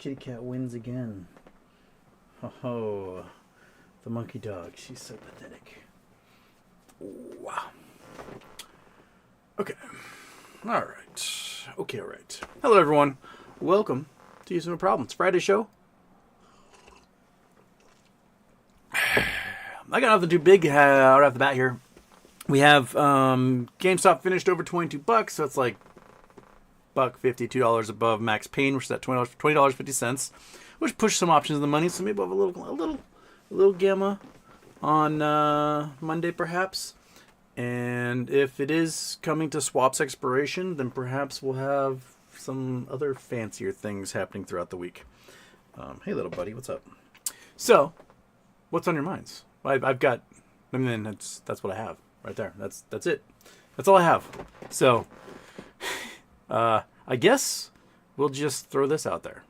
kitty cat wins again. Oh, the monkey dog. She's so pathetic. Wow. Okay. All right. Okay, all right. Hello, everyone. Welcome to Use No Problems Friday show. I got nothing too big right off the bat here. We have GameStop finished over $22, so it's like $1.50, $2 above max pain, which is at $20.50, which pushed some options in the money. So maybe we'll have a little gamma on Monday, perhaps. And if it is coming to swaps expiration, then perhaps we'll have some other fancier things happening throughout the week. Hey, little buddy, what's up? So, what's on your minds? I've got. I mean, that's what I have right there. That's it. That's all I have. So, I guess we'll just throw this out there.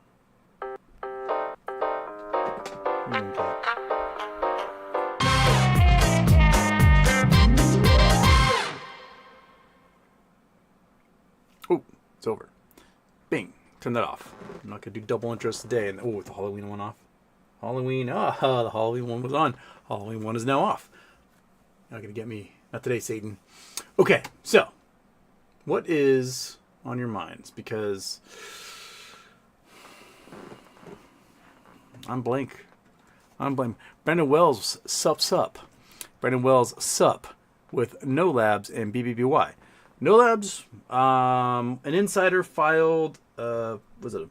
Okay. Oh, it's over. Bing. Turn that off. I'm not going to do double interest today. And oh, the Halloween one off. Halloween. The Halloween one was on. Halloween one is now off. Not going to get me. Not today, Satan. Okay, so what is on your minds? Because I'm blank. Brandon Wells sup. Brandon Wells sup with No Labs and BBBY. No Labs, an insider filed, was it a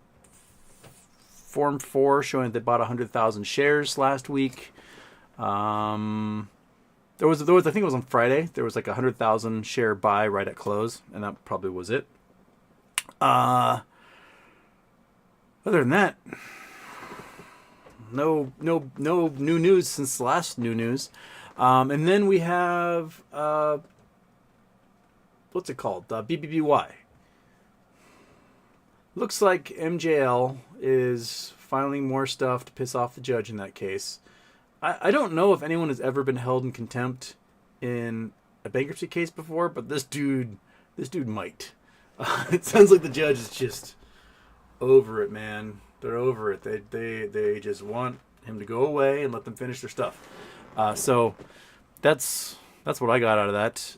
Form 4 showing that they bought 100,000 shares last week. There was, I think it was on Friday, there was like a 100,000 share buy right at close, and that probably was it. Other than that, no new news since the last new news. And then we have, what's it called? BBBY. Looks like MJL is filing more stuff to piss off the judge in that case. I don't know if anyone has ever been held in contempt in a bankruptcy case before, but this dude might. It sounds like the judge is just over it, man. They're over it. They just want him to go away and let them finish their stuff. So that's what I got out of that.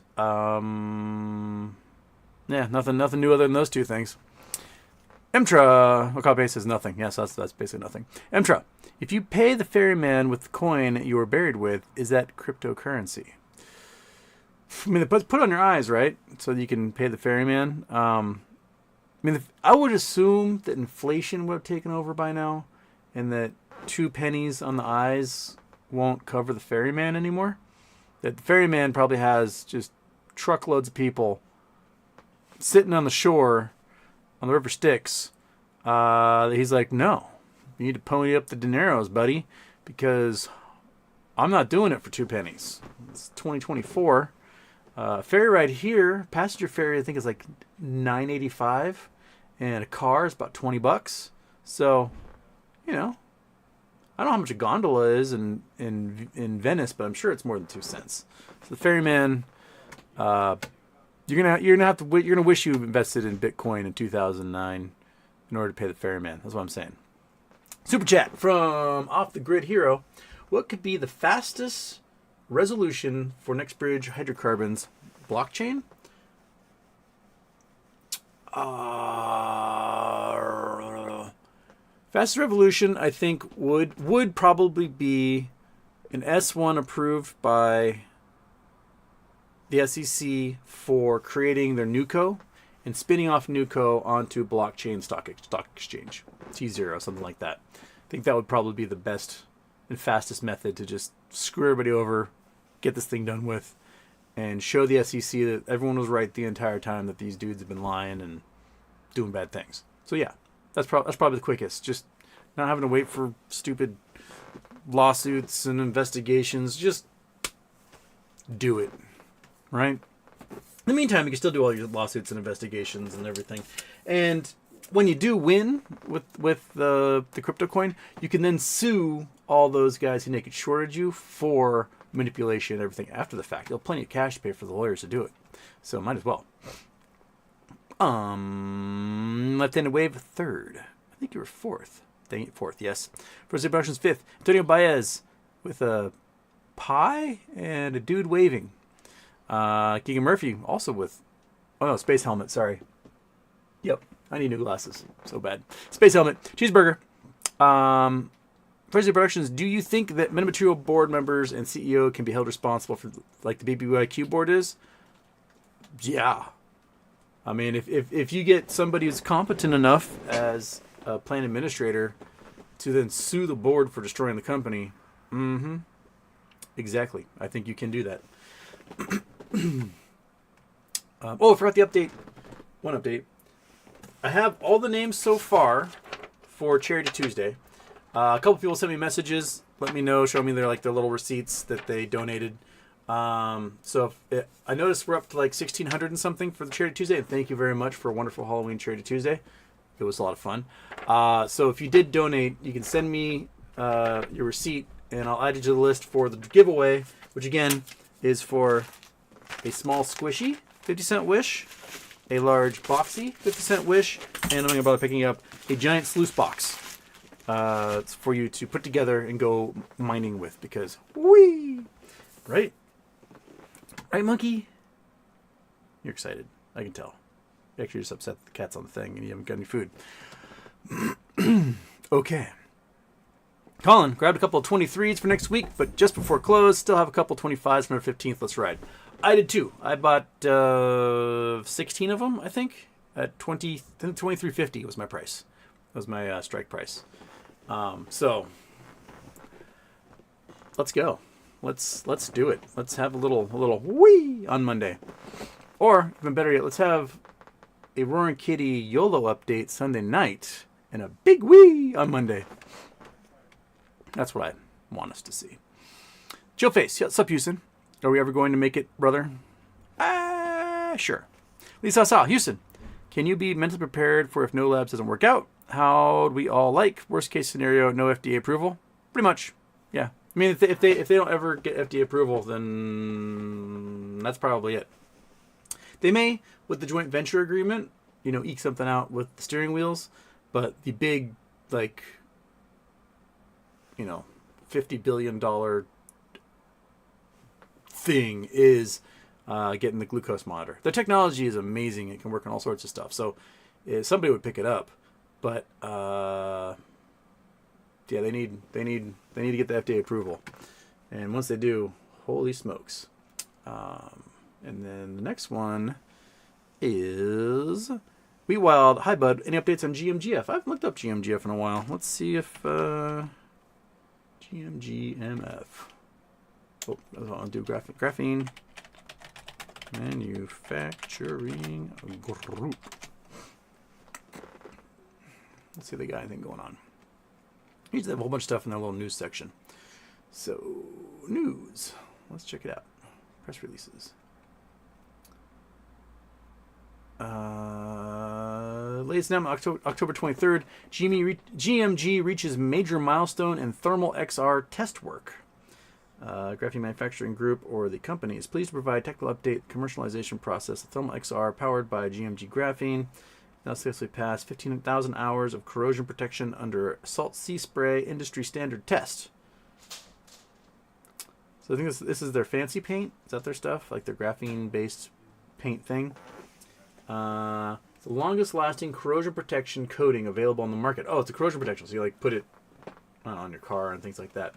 Yeah, nothing new other than those two things. Emtra, Okabe says nothing. Yes, that's basically nothing. Emtra, if you pay the ferryman with the coin you were buried with, is that cryptocurrency? I mean, put it on your eyes, right? So that you can pay the ferryman. I mean, I would assume that inflation would have taken over by now, and that 2 pennies on the eyes won't cover the ferryman anymore. That the ferryman probably has just truckloads of people sitting on the shore on the river Styx. He's like, no, you need to pony up the dineros, buddy, because I'm not doing it for 2 pennies. It's 2024. Ferry ride here, passenger ferry, I think is like $9.85, and a car is about $20. So, you know, I don't know how much a gondola is in Venice, but I'm sure it's more than 2 cents. So the ferryman, you're gonna wish you invested in Bitcoin in 2009 in order to pay the ferryman. That's what I'm saying. Super chat from Off the Grid Hero. What could be the fastest resolution for next bridge hydrocarbons blockchain? Fastest revolution, I think, would probably be an S1 approved by the SEC for creating their NewCo and spinning off NewCo onto blockchain stock exchange, T0, something like that. I think that would probably be the best and fastest method to just screw everybody over, get this thing done with, and show the SEC that everyone was right the entire time, that these dudes have been lying and doing bad things. So yeah, that's probably the quickest. Just not having to wait for stupid lawsuits and investigations. Just do it, right? In the meantime, you can still do all your lawsuits and investigations and everything. And when you do win with the crypto coin, you can then sue all those guys who naked shorted you for manipulation and everything after the fact. You'll have plenty of cash to pay for the lawyers to do it. So might as well. Left-handed wave, third. I think you were fourth. Dang it, 4th, yes. First Day Productions 5th. Antonio Baez with a pie and a dude waving. Keegan Murphy also with, oh no, Space Helmet, sorry. Yep, I need new glasses. So bad. Space Helmet, Cheeseburger. First Day Productions, do you think that Metamaterial board members and CEO can be held responsible for, like the BBYQ board is? Yeah. I mean, if you get somebody who's competent enough as a plan administrator to then sue the board for destroying the company, exactly. I think you can do that. I forgot the update. One update. I have all the names so far for Charity Tuesday. A couple people sent me messages, let me know, show me their little receipts that they donated. I noticed we're up to like 1,600 and something for the Charity Tuesday, and thank you very much for a wonderful Halloween Charity Tuesday. It was a lot of fun. So if you did donate, you can send me your receipt, and I'll add you to the list for the giveaway, which again is for a small squishy, 50-cent Wish, a large boxy, 50-cent Wish, and I'm going to bother picking up a giant sluice box. It's for you to put together and go mining with, because whee! Right? Right, monkey? You're excited. I can tell. You're actually just upset that the cat's on the thing and you haven't got any food. Okay. Colin, grabbed a couple of 23s for next week, but just before close, still have a couple 25s from our 15th. Let's ride. I did too. I bought 16 of them, I think, at $23.50 was my price. That was my strike price. So let's go. Let's do it. Let's have a little whee on Monday. Or, even better yet, let's have a Roaring Kitty YOLO update Sunday night and a big whee on Monday. That's what I want us to see. Chill Face, what's up, Houston? Are we ever going to make it, brother? Sure. Lisa Sa, Houston, can you be mentally prepared for if No Labs doesn't work out? How'd we all like? Worst case scenario, no FDA approval? Pretty much, yeah. I mean, if they don't ever get FDA approval, then that's probably it. They may, with the joint venture agreement, eke something out with the steering wheels, but the big, $50 billion thing is getting the glucose monitor. The technology is amazing. It can work on all sorts of stuff. So somebody would pick it up, but yeah, they need to get the FDA approval, and once they do, holy smokes. And then the next one is Wheat Wild. Hi, bud. Any updates on GMGF? I haven't looked up GMGF in a while. Let's see if GMGMF. Oh, I'll do graphene manufacturing group. Let's see if they got anything going on. Usually have a whole bunch of stuff in their little news section. So, news. Let's check it out. Press releases. Latest announcement, October 23rd. GMG reaches major milestone in thermal XR test work. Graphene Manufacturing Group, or the company, is pleased to provide technical update commercialization process of thermal XR powered by GMG graphene. Now successfully passed 15,000 hours of corrosion protection under salt sea spray industry standard test. So I think this is their fancy paint. Is that their stuff? Like their graphene-based paint thing? The longest lasting corrosion protection coating available on the market. Oh, it's a corrosion protection. So you put it on your car and things like that.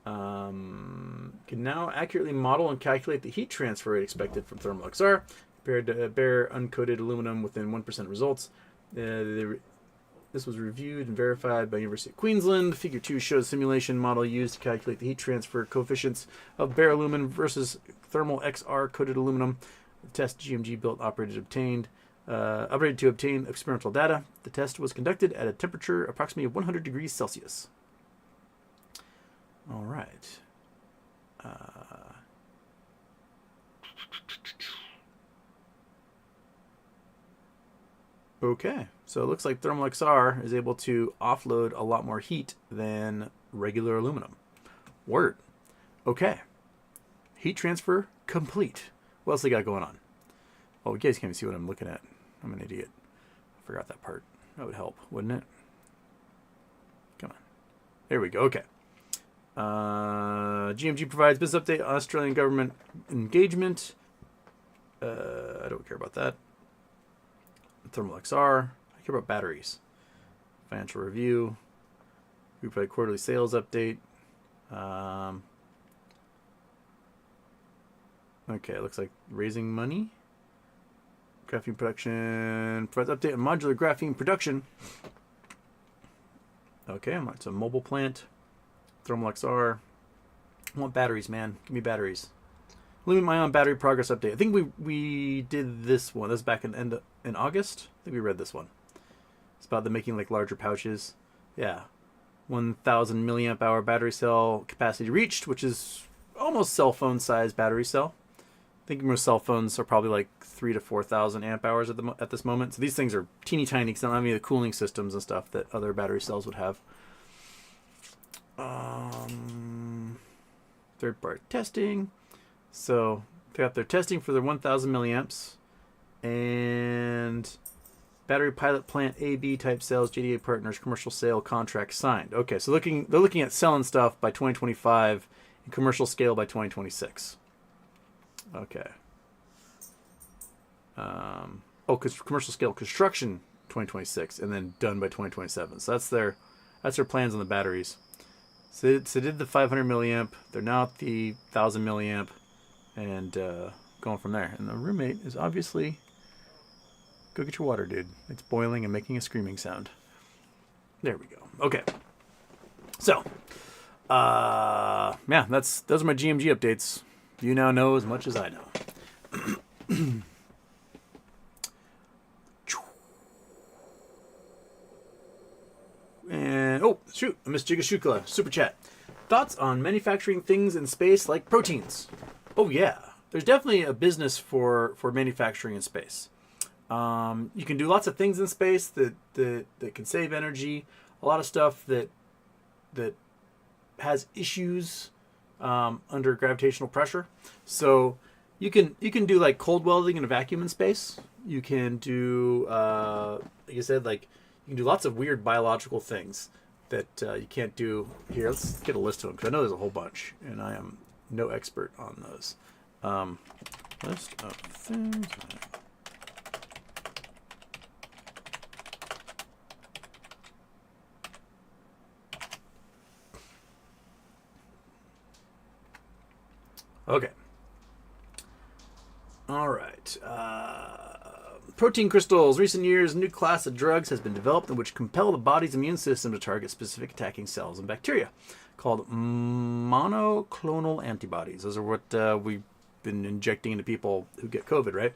Can now accurately model and calculate the heat transfer rate expected from thermal XR compared to bare uncoated aluminum within 1% results. This was reviewed and verified by University of Queensland. Figure 2 shows simulation model used to calculate the heat transfer coefficients of bare aluminum versus thermal XR coated aluminum. The test GMG built operated to obtain experimental data. The test was conducted at a temperature approximately of 100 degrees Celsius. All right. Okay, so it looks like thermal XR is able to offload a lot more heat than regular aluminum. Word. Okay. Heat transfer complete. What else they got going on? Oh, you guys can't even see what I'm looking at. I'm an idiot. I forgot that part. That would help, wouldn't it? There we go. Okay. GMG provides business update on Australian government engagement. I don't care about that. Thermal XR. I care about batteries. Financial review. We provide quarterly sales update. Okay, it looks like raising money. Graphene production. Provides update on modular graphene production. Okay, it's a mobile plant. Thermal XR. I want batteries, man. Give me batteries. Lithium-ion battery progress update. I think we did this one. This was back in August. I think we read this one. It's about them making like larger pouches. Yeah. 1,000 milliamp hour battery cell capacity reached, which is almost cell phone size battery cell. I think most cell phones are probably like 3,000 to 4,000 amp hours at this moment. So these things are teeny tiny because they don't have any of the cooling systems and stuff that other battery cells would have. Third-party testing. So they got their testing for their 1,000 milliamps and battery pilot plant AB type cells, JDA partners, commercial sale contract signed. Okay, so they're looking at selling stuff by 2025 and commercial scale by 2026. Okay. Because commercial scale construction 2026 and then done by 2027. So that's their plans on the batteries. So they did the 500 milliamp. They're now at the 1,000 milliamp, and going from there. And the roommate is obviously, go get your water, dude. It's boiling and making a screaming sound. There we go. Okay. So, yeah, those are my GMG updates. You now know as much as I know. And oh shoot, Miss Jigashukla super chat. Thoughts on manufacturing things in space like proteins? Oh yeah, there's definitely a business for manufacturing in space. You can do lots of things in space that can save energy. A lot of stuff that has issues under gravitational pressure. So you can do like cold welding in a vacuum in space. You can do like I said, like you can do lots of weird biological things that you can't do here. Let's get a list of them because I know there's a whole bunch, and I am no expert on those. List of things. Okay. All right. Protein crystals. Recent years, a new class of drugs has been developed in which compel the body's immune system to target specific attacking cells and bacteria, called monoclonal antibodies. Those are what we've been injecting into people who get COVID, right?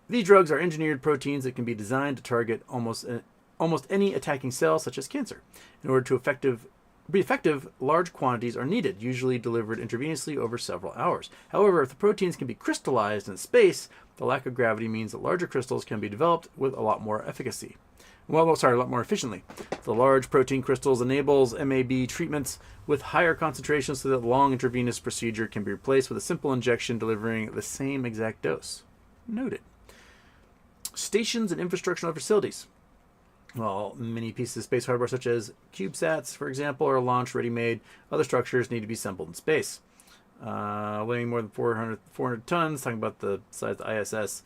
These drugs are engineered proteins that can be designed to target almost any attacking cell, such as cancer. In order to be effective, large quantities are needed, usually delivered intravenously over several hours. However, if the proteins can be crystallized in space, the lack of gravity means that larger crystals can be developed with a lot more efficacy. A lot more efficiently. The large protein crystals enables MAB treatments with higher concentrations so that long intravenous procedure can be replaced with a simple injection delivering the same exact dose. Noted. Stations and infrastructural facilities. Well, many pieces of space hardware, such as CubeSats, for example, are launched ready-made. Other structures need to be assembled in space. Weighing more than 400 tons, talking about the size of the ISS.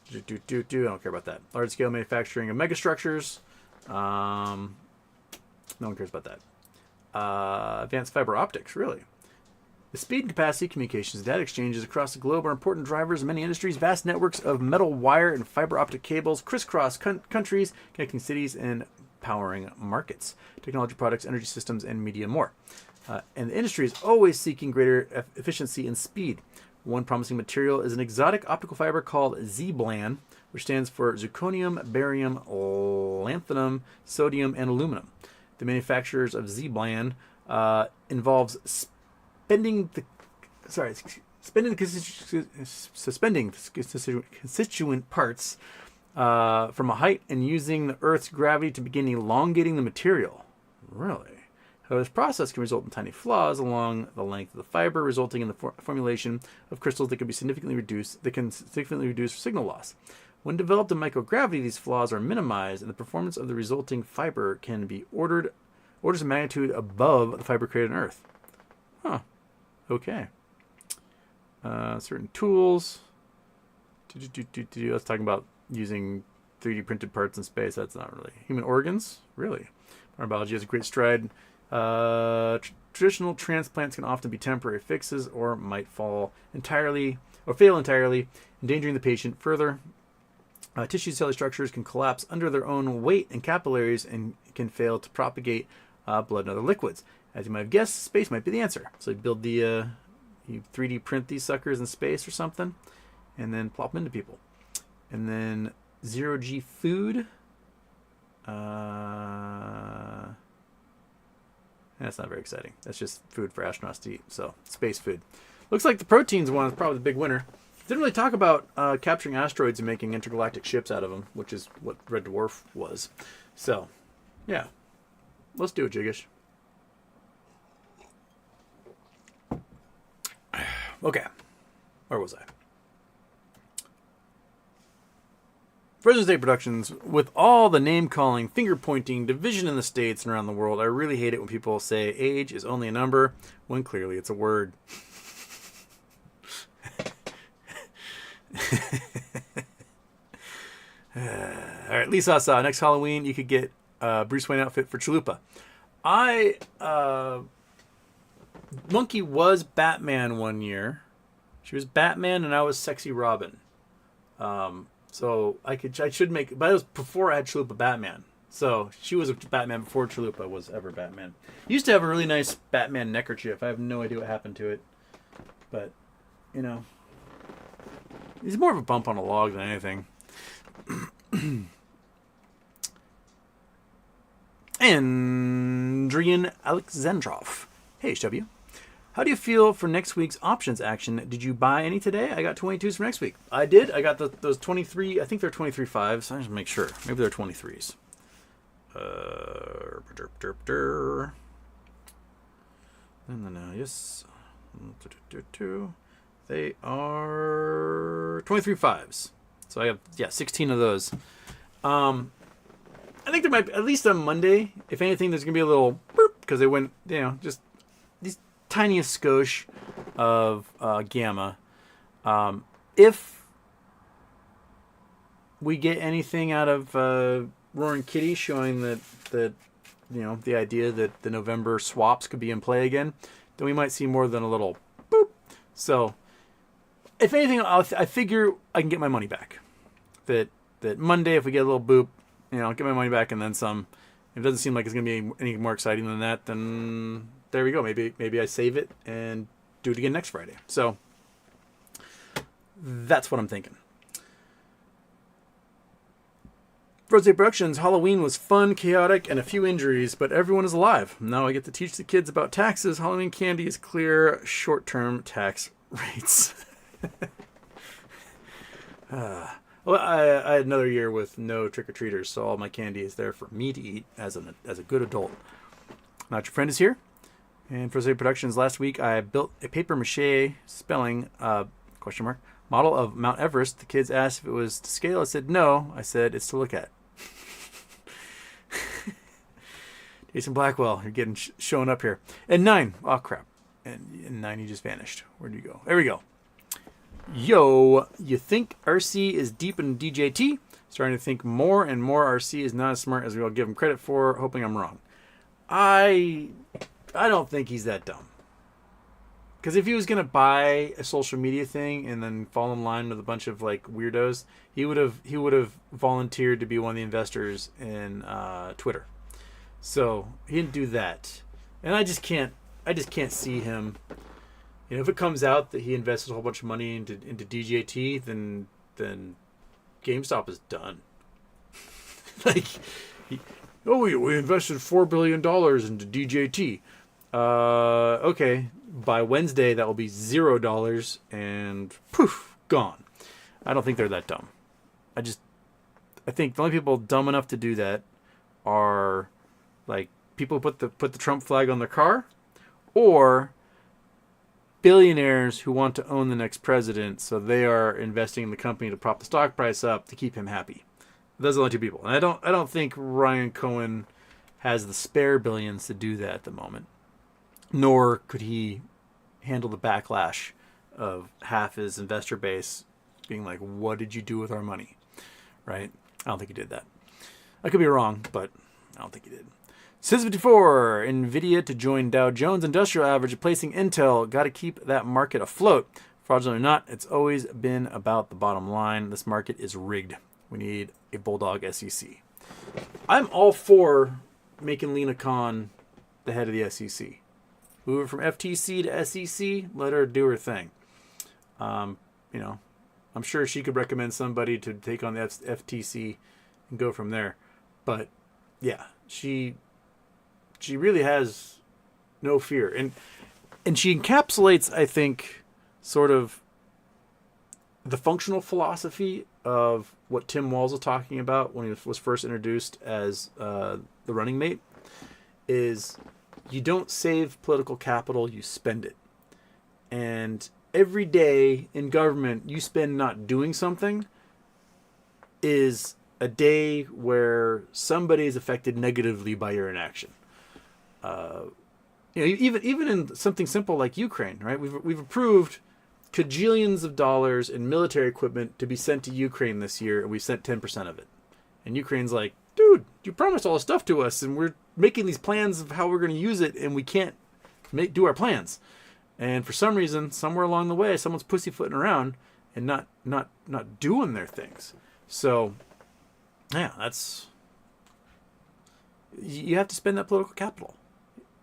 I don't care about that. Large-scale manufacturing of megastructures. No one cares about that. Advanced fiber optics, really. The speed and capacity of communications and data exchanges across the globe are important drivers in many industries. Vast networks of metal wire and fiber optic cables crisscross countries, connecting cities and powering markets, technology products, energy systems, and media more. And the industry is always seeking greater efficiency and speed. One promising material is an exotic optical fiber called ZBLAN, which stands for zirconium, barium, lanthanum, sodium, and aluminum. The manufacturers of ZBLAN involves suspending the constituent parts from a height and using the Earth's gravity to begin elongating the material. Really? However, this process can result in tiny flaws along the length of the fiber, resulting in the formulation of crystals that can significantly reduce signal loss. When developed in microgravity, these flaws are minimized, and the performance of the resulting fiber can be orders of magnitude above the fiber created on Earth. Huh. Okay. Certain tools. Let's talk about using 3D printed parts in space. That's not really. Human organs? Really? Our biology has a great stride. Traditional transplants can often be temporary fixes or might fail entirely, endangering the patient. Further, tissue cellular structures can collapse under their own weight and capillaries and can fail to propagate blood and other liquids. As you might have guessed, space might be the answer. So you build the, you 3D print these suckers in space or something, and then plop them into people. And then zero-G food. That's not very exciting. That's just food for astronauts to eat. So, space food. Looks like the proteins one is probably the big winner. Didn't really talk about capturing asteroids and making intergalactic ships out of them, which is what Red Dwarf was. So, yeah. Let's do it, Jiggish. Okay. Where was I? President's Day Productions, with all the name-calling, finger-pointing, division in the States and around the world, I really hate it when people say age is only a number, when clearly it's a word. Alright, Lisa, next Halloween you could get Bruce Wayne outfit for Chalupa. Monkey was Batman one year. She was Batman and I was Sexy Robin. So I should make, but it was before I had Chalupa Batman. So she was a Batman before Chalupa was ever Batman. Used to have a really nice Batman neckerchief. I have no idea what happened to it. But, you know, he's more of a bump on a log than anything. Andrian Alexandrov. Hey, HW. How do you feel for next week's options action? Did you buy any today? I got 22s for next week. I did. I got those 23. I think they're 23 5s. I just make sure. Maybe they're 23s. Yes. They are 23 5s. So I have 16 of those. I think there might be, at least on Monday, if anything, there's gonna be a little boop because they went, just these tiniest skosh of gamma. If we get anything out of Roaring Kitty showing that the idea that the November swaps could be in play again, then we might see more than a little boop. So, if anything, I figure I can get my money back. That Monday, if we get a little boop, I'll get my money back and then some. If it doesn't seem like it's going to be any more exciting than that, then there we go. Maybe I save it and do it again next Friday. So that's what I'm thinking. Rose Productions, Halloween was fun, chaotic, and a few injuries, but everyone is alive. Now I get to teach the kids about taxes. Halloween candy is clear short-term tax rates. Well, I had another year with no trick-or-treaters, so all my candy is there for me to eat as a good adult. Not Your Friend is here. And for Rose Productions, last week I built a papier-mâché spelling, model of Mount Everest. The kids asked if it was to scale. I said no. I said it's to look at. Jason Blackwell, you're getting showing up here. And 9. Oh, crap. And 9, you just vanished. Where'd you go? There we go. Yo, you think RC is deep in DJT? Starting to think more and more RC is not as smart as we all give him credit for, hoping I'm wrong. I don't think he's that dumb. Because if he was going to buy a social media thing and then fall in line with a bunch of weirdos, he would have volunteered to be one of the investors in Twitter. So he didn't do that. And I just can't see him. If it comes out that he invested a whole bunch of money into DJT, then GameStop is done. We invested $4 billion into DJT. Okay, by Wednesday that will be $0 and poof, gone. I don't think they're that dumb. I think the only people dumb enough to do that are people who put the Trump flag on their car, or billionaires who want to own the next president, so they are investing in the company to prop the stock price up to keep him happy. Those are the only two people. And I don't think Ryan Cohen has the spare billions to do that at the moment. Nor could he handle the backlash of half his investor base being like, what did you do with our money? Right? I don't think he did that. I could be wrong, but I don't think he did. Sis54, NVIDIA to join Dow Jones Industrial Average, replacing Intel. Got to keep that market afloat. Fraudulent or not, it's always been about the bottom line. This market is rigged. We need a bulldog SEC. I'm all for making Lena Khan the head of the SEC. Move her from FTC to SEC, let her do her thing. You know, I'm sure she could recommend somebody to take on the FTC and go from there. But yeah, she really has no fear. And she encapsulates, I think, sort of the functional philosophy of what Tim Walz was talking about when he was first introduced as the running mate, is you don't save political capital, you spend it. And every day in government you spend not doing something is a day where somebody is affected negatively by your inaction. You know, even in something simple like Ukraine, right? We've approved cajillions of dollars in military equipment to be sent to Ukraine this year, and we sent 10% of it. And Ukraine's like, dude, you promised all this stuff to us, and we're making these plans of how we're going to use it, and we can't do our plans. And for some reason, somewhere along the way, someone's pussyfooting around and not doing their things. So, yeah, you have to spend that political capital.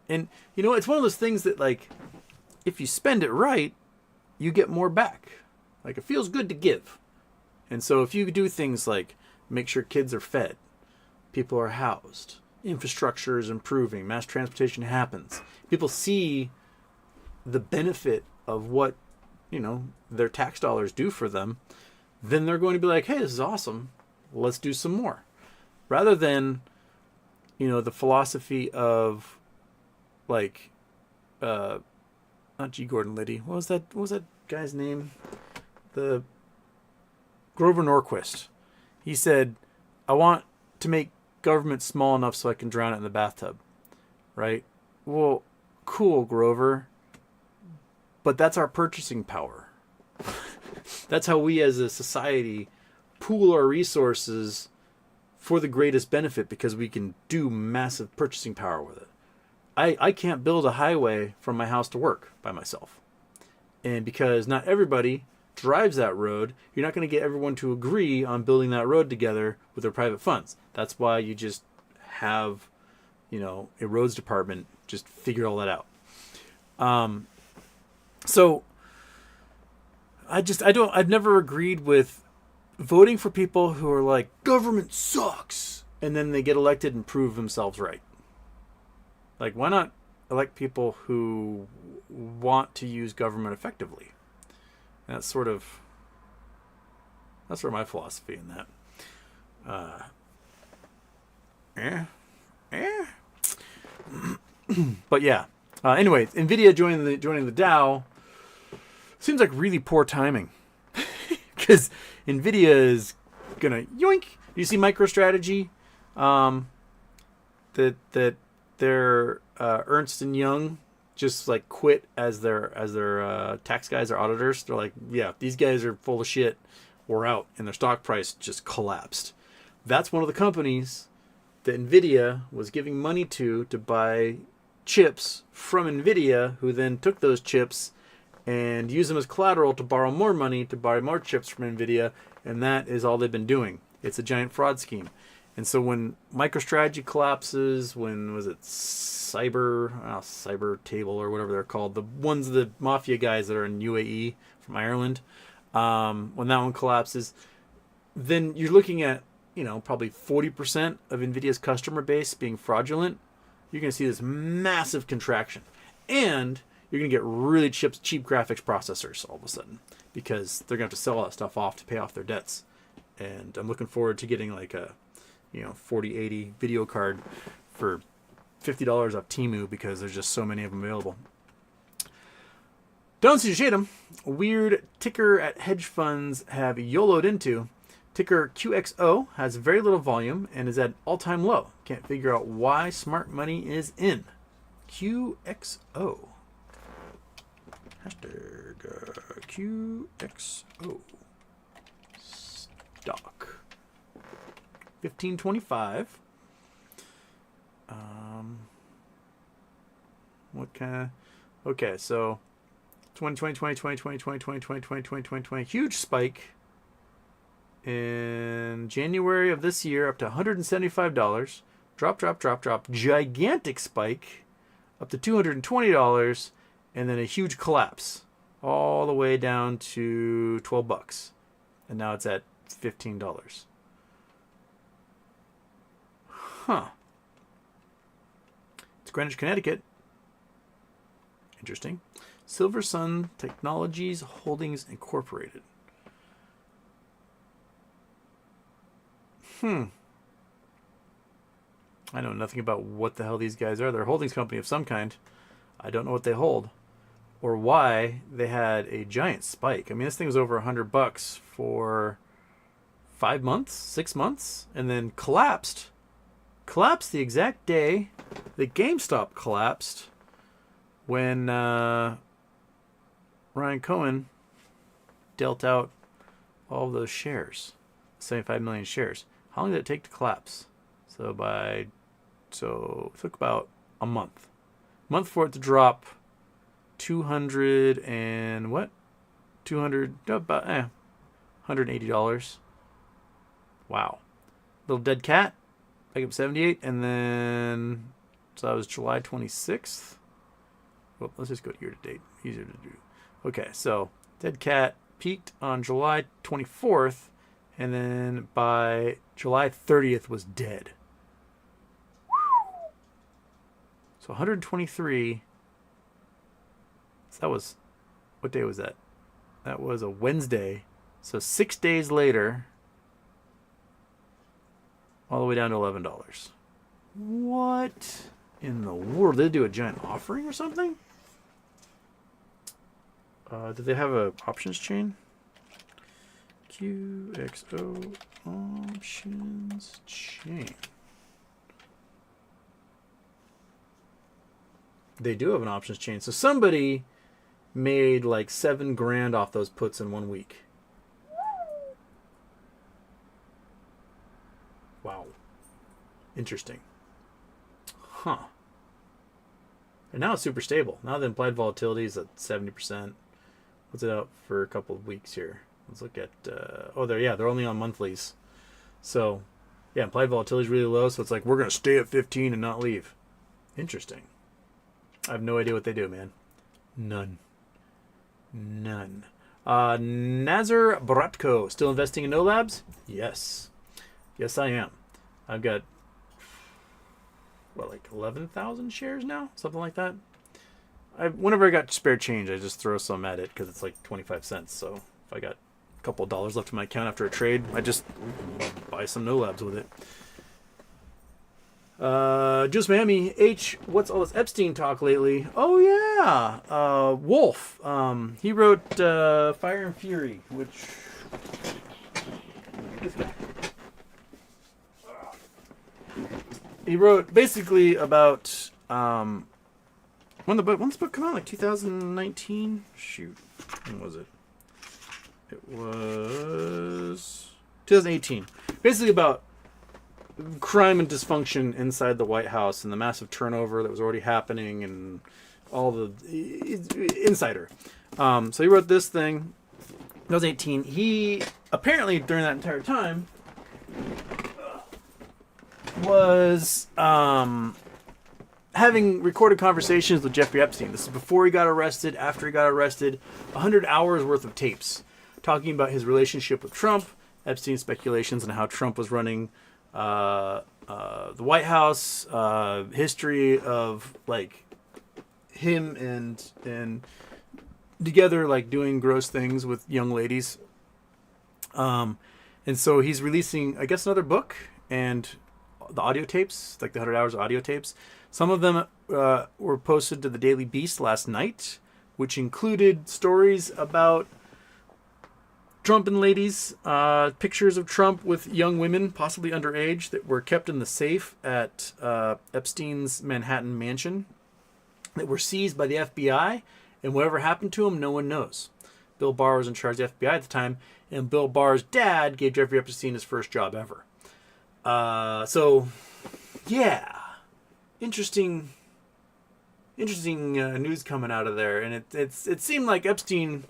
And, you know, it's one of those things that, like, if you spend it right, you get more back. Like, it feels good to give. And so if you do things like make sure kids are fed, people are housed, infrastructure is improving, mass transportation happens, people see the benefit of what, you know, their tax dollars do for them, then they're going to be like, hey, this is awesome. Let's do some more. Rather than, you know, the philosophy of, like, not G. Gordon Liddy. What was that guy's name? The Grover Norquist. He said, I want to make government small enough so I can drown it in the bathtub. Right? Well, cool, Grover. But that's our purchasing power. That's how we as a society pool our resources for the greatest benefit, because we can do massive purchasing power with it. I can't build a highway from my house to work by myself. And because not everybody drives that road, you're not going to get everyone to agree on building that road together with their private funds. That's why you just have, you know, a roads department just figure all that out. So I've never agreed with voting for people who are like, government sucks, and then they get elected and prove themselves right. Like, why not elect people who want to use government effectively? That's sort of my philosophy in that. But yeah. Anyway, NVIDIA joining the Dow seems like really poor timing, because NVIDIA is gonna yoink. You see MicroStrategy, that their Ernst and Young just like quit as their tax guys or auditors. They're like, yeah, these guys are full of shit. We're out, and their stock price just collapsed. That's one of the companies that NVIDIA was giving money to buy chips from NVIDIA, who then took those chips and used them as collateral to borrow more money to buy more chips from NVIDIA, and that is all they've been doing. It's a giant fraud scheme. And so when MicroStrategy collapses, when was it Cyber Table or whatever they're called, the mafia guys that are in UAE from Ireland, when that one collapses, then you're looking at, you know, probably 40% of NVIDIA's customer base being fraudulent. You're going to see this massive contraction. And you're going to get really cheap graphics processors all of a sudden, because they're going to have to sell all that stuff off to pay off their debts. And I'm looking forward to getting like a, you know, 4080 video card for $50 off Temu, because there's just so many of them available. Don't see shade them. Weird ticker at hedge funds have YOLO'd into. Ticker QXO has very little volume and is at all-time low. Can't figure out why smart money is in. QXO. Hashtag QXO. Stock. 1525. What kind of... Okay, so 2020, huge spike in January of this year up to $175. Drop. Gigantic spike up to $220, and then a huge collapse all the way down to $12. And now it's at $15. Huh. It's Greenwich, Connecticut. Interesting. Silver Sun Technologies Holdings Incorporated. I know nothing about what the hell these guys are. They're a holdings company of some kind. I don't know what they hold or why they had a giant spike. I mean, this thing was over $100 for 5 months, 6 months, and then collapsed. Collapsed the exact day that GameStop collapsed when Ryan Cohen dealt out all of those shares, 75 million shares. How long did it take to collapse? So it took about a month. For it to drop 200 and what? 200 about $180. Wow. Little dead cat, back up 78, and then so that was July 26th. Well, let's just go year to date. Easier to do. Okay, so dead cat peaked on July 24th, and then by July 30th was dead. So 123. So that was, what day was that? That was a Wednesday. So 6 days later, all the way down to $11. What in the world? Did they do a giant offering or something? Did they have a options chain? QXO options chain. They do have an options chain. So somebody made like $7,000 off those puts in 1 week. Wow. Interesting. Huh. And now it's super stable. Now the implied volatility is at 70%. What's it out for a couple of weeks here? Let's look at... they're only on monthlies. So, yeah, implied volatility is really low. So it's like, we're going to stay at 15 and not leave. Interesting. I have no idea what they do, man. None. Nazar Bratko, still investing in No Labs? Yes. Yes, I am. I've got, like 11,000 shares now? Something like that. Whenever I got spare change, I just throw some at it because it's like 25 cents. So if I got a couple of dollars left in my account after a trade, I just buy some No Labs with it. Just Miami H, what's all this Epstein talk lately? Oh yeah, Wolf. He wrote Fire and Fury, which he wrote basically about when's the book come out? Like 2019? Shoot, when was it? It was 2018. Basically about crime and dysfunction inside the White House and the massive turnover that was already happening and all the insider. So he wrote this thing. 2018. He apparently during that entire time was having recorded conversations with Jeffrey Epstein. This is before he got arrested, after he got arrested. 100 hours worth of tapes talking about his relationship with Trump, Epstein's speculations, and how Trump was running the White House, history of like him and together like doing gross things with young ladies. And so he's releasing, I guess, another book and the audio tapes, like the 100 hours of audio tapes. Some of them were posted to the Daily Beast last night, which included stories about Trump and ladies, pictures of Trump with young women, possibly underage, that were kept in the safe at Epstein's Manhattan mansion, that were seized by the FBI, and whatever happened to them, no one knows. Bill Barr was in charge of the FBI at the time, and Bill Barr's dad gave Jeffrey Epstein his first job ever. So, yeah, interesting news coming out of there, and it seemed like Epstein,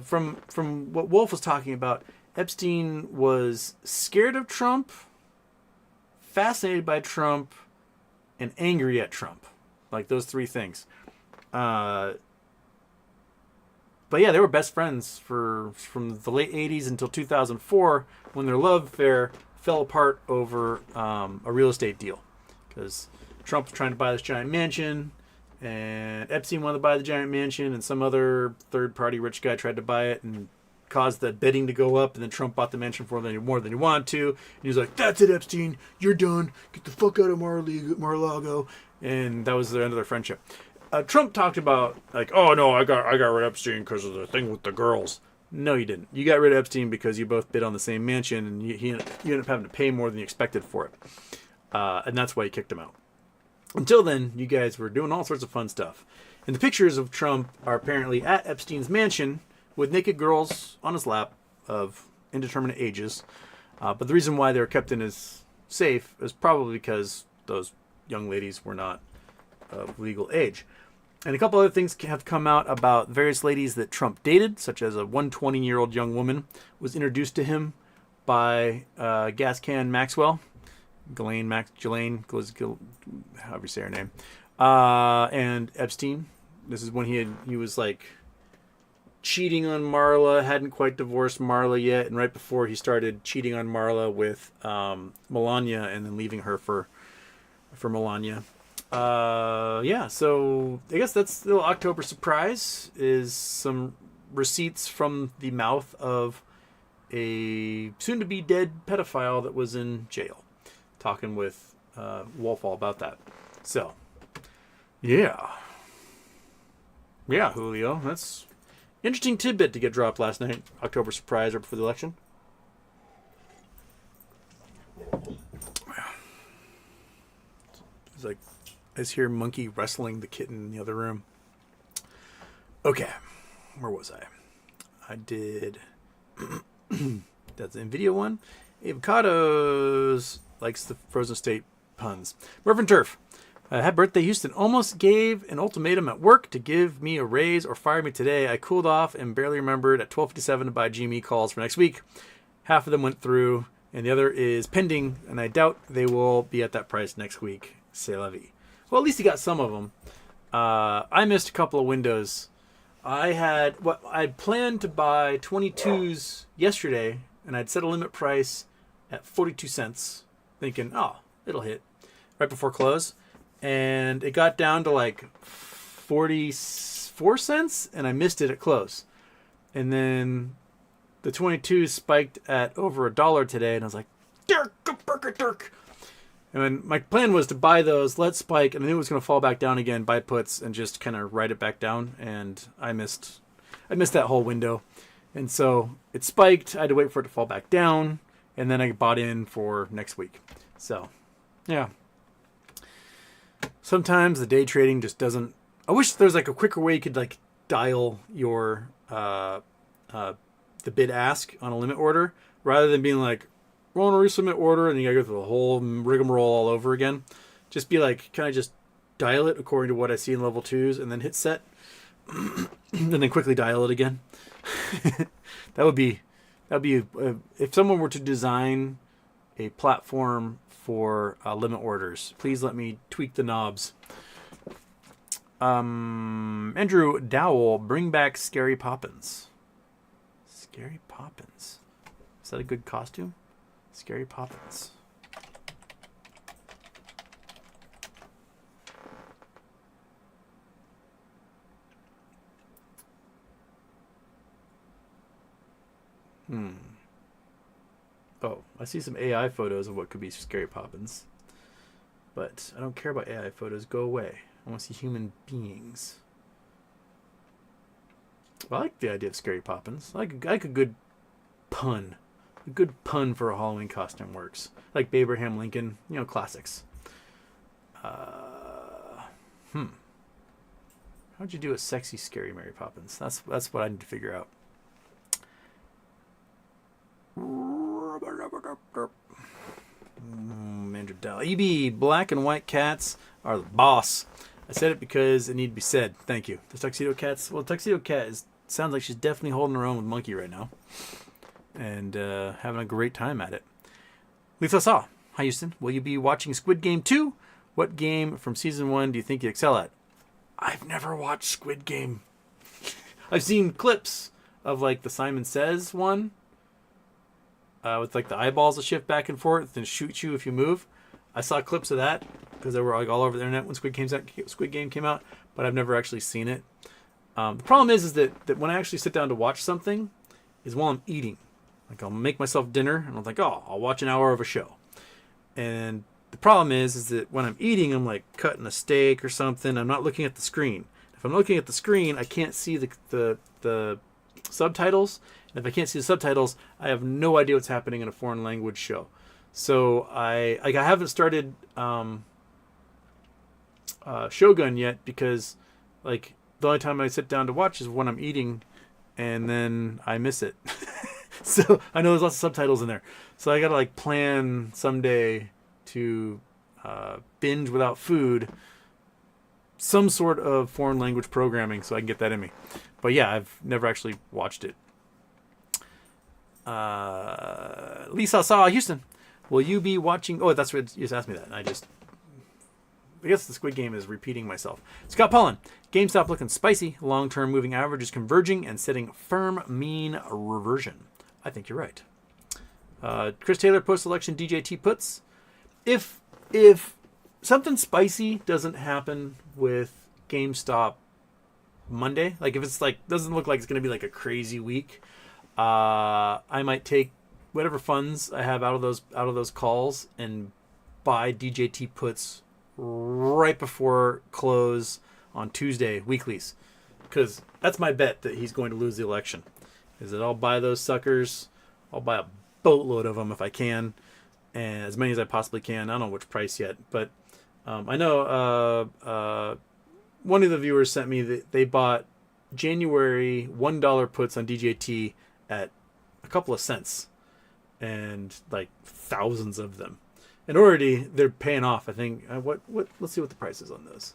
from what Wolf was talking about, Epstein was scared of Trump, fascinated by Trump, and angry at Trump, like those three things. But yeah, they were best friends from the late 80s until 2004, when their love affair fell apart over a real estate deal. Because Trump was trying to buy this giant mansion, and Epstein wanted to buy the giant mansion, and some other third-party rich guy tried to buy it and caused the bidding to go up, and then Trump bought the mansion for more than he wanted to. And he was like, "That's it, Epstein. You're done. Get the fuck out of Mar-a-Lago." And that was the end of their friendship. Trump talked about, like, "Oh no, I got rid of Epstein because of the thing with the girls." No, you didn't. You got rid of Epstein because you both bid on the same mansion, and you ended up having to pay more than you expected for it, and that's why you kicked him out. Until then, you guys were doing all sorts of fun stuff. And the pictures of Trump are apparently at Epstein's mansion with naked girls on his lap of indeterminate ages. But the reason why they were kept in his safe is probably because those young ladies were not of legal age. And a couple other things have come out about various ladies that Trump dated, such as a 120-year-old young woman was introduced to him by Gas Can Maxwell. Ghislaine, however you say her name, and Epstein. This is when he was like cheating on Marla, hadn't quite divorced Marla yet, and right before he started cheating on Marla with Melania, and then leaving her for Melania. Yeah, so I guess that's the little October surprise, is some receipts from the mouth of a soon-to-be dead pedophile that was in jail, talking with Wolf all about that. So, yeah, Julio, that's interesting tidbit to get dropped last night. October surprise right before the election. It's like I just hear Monkey wrestling the kitten in the other room. Okay, where was I? I did. That's the NVIDIA one. Avocados likes the frozen state puns. Reverend Turf. Happy birthday, Houston. Almost gave an ultimatum at work to give me a raise or fire me today. I cooled off and barely remembered at 12:57 to buy GME calls for next week. Half of them went through, and the other is pending, and I doubt they will be at that price next week. C'est la vie. Well, at least he got some of them. I missed a couple of windows. I'd planned to buy 22s yesterday, and I'd set a limit price at 42 cents, thinking, oh, it'll hit right before close. And it got down to like 44 cents, and I missed it at close. And then the 22s spiked at over $1 today, and I was like, Dirk. And my plan was to buy those, let spike, and I knew it was going to fall back down again, buy puts, and just kind of ride it back down. And I missed that whole window. And so it spiked. I had to wait for it to fall back down, and then I bought in for next week. So, yeah. Sometimes the day trading just doesn't. I wish there's like a quicker way you could like dial your the bid ask on a limit order, rather than being like, we're on a resubmit order, and you gotta go through the whole rigmarole all over again. Just be like, can I just dial it according to what I see in level 2s, and then hit set, and then quickly dial it again? That would be if someone were to design a platform for limit orders, please let me tweak the knobs. Andrew Dowell, bring back Scary Poppins. Scary Poppins. Is that a good costume? Scary Poppins. Oh, I see some AI photos of what could be Scary Poppins. But I don't care about AI photos. Go away. I want to see human beings. I like the idea of scary Poppins. I like a good pun. A good pun for a Halloween costume works. Like Abraham Lincoln, classics. Hmm. How'd you do a sexy, scary Mary Poppins? That's what I need to figure out. Andrew Dell. EB, black and white cats are the boss. I said it because it needed to be said. Thank you. The Tuxedo Cats. Well, Tuxedo Cat sounds like she's definitely holding her own with Monkey right now. And having a great time at it. Lisa Saw. Hi, Houston. Will you be watching Squid Game 2? What game from season 1 do you think you excel at? I've never watched Squid Game. I've seen clips of like the Simon Says one. With like the eyeballs that shift back and forth and shoot you if you move. I saw clips of that because they were like all over the internet when Squid Game came out, but I've never actually seen it. The problem is that when I actually sit down to watch something is while I'm eating. Like I'll make myself dinner and I'm like, oh, I'll watch an hour of a show. And the problem is that when I'm eating, I'm like cutting a steak or something. I'm not looking at the screen. If I'm looking at the screen, I can't see the subtitles. And if I can't see the subtitles, I have no idea what's happening in a foreign language show. So I haven't started Shogun yet because like the only time I sit down to watch is when I'm eating, and then I miss it. So I know there's lots of subtitles in there. So I gotta like plan someday to binge without food some sort of foreign language programming so I can get that in me. But yeah, I've never actually watched it. Lisa Saw, Houston. Will you be watching? Oh, that's what you just asked me that. And I guess the Squid Game is repeating myself. Scott Pollen. GameStop looking spicy. Long-term moving average is converging and setting firm mean reversion. I think you're right. Chris Taylor, post-election DJT puts. If something spicy doesn't happen with GameStop Monday, like if it's like doesn't look like it's going to be like a crazy week, I might take whatever funds I have out of those calls and buy DJT puts right before close on Tuesday weeklies, because that's my bet that he's going to lose the election. Is that I'll buy those suckers. I'll buy a boatload of them if I can, and as many as I possibly can. I don't know which price yet, but I know one of the viewers sent me that they bought January $1 puts on DJT at a couple of cents, and like thousands of them, and already they're paying off. I think let's see what the price is on those.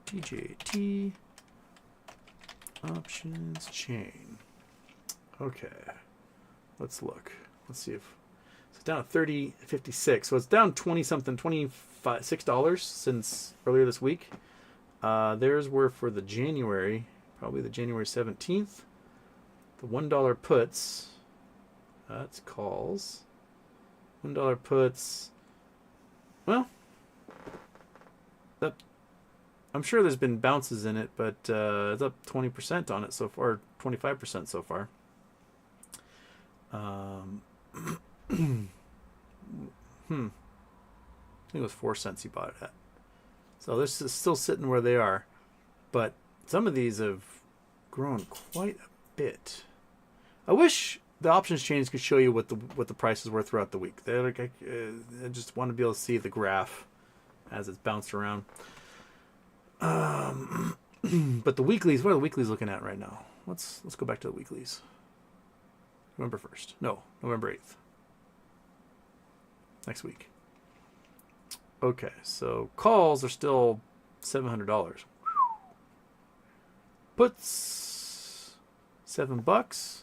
DJT options chain. Okay, let's look. Let's see if it's down at 30.56. So it's down 20 something, $26 since earlier this week. Theirs were for the January, probably the January 17th. The $1 puts. That's calls. $1 puts. Well, I'm sure there's been bounces in it, but it's up 20% on it so far, 25% so far. I think it was 4 cents he bought it at. So they're still sitting where they are, but some of these have grown quite a bit. I wish the options chains could show you what the prices were throughout the week. They're like, I just want to be able to see the graph as it's bounced around. But the weeklies, what are the weeklies looking at right now? Let's go back to the weeklies. November 1st. No, November 8th. Next week. Okay, so calls are still $700. Puts $7.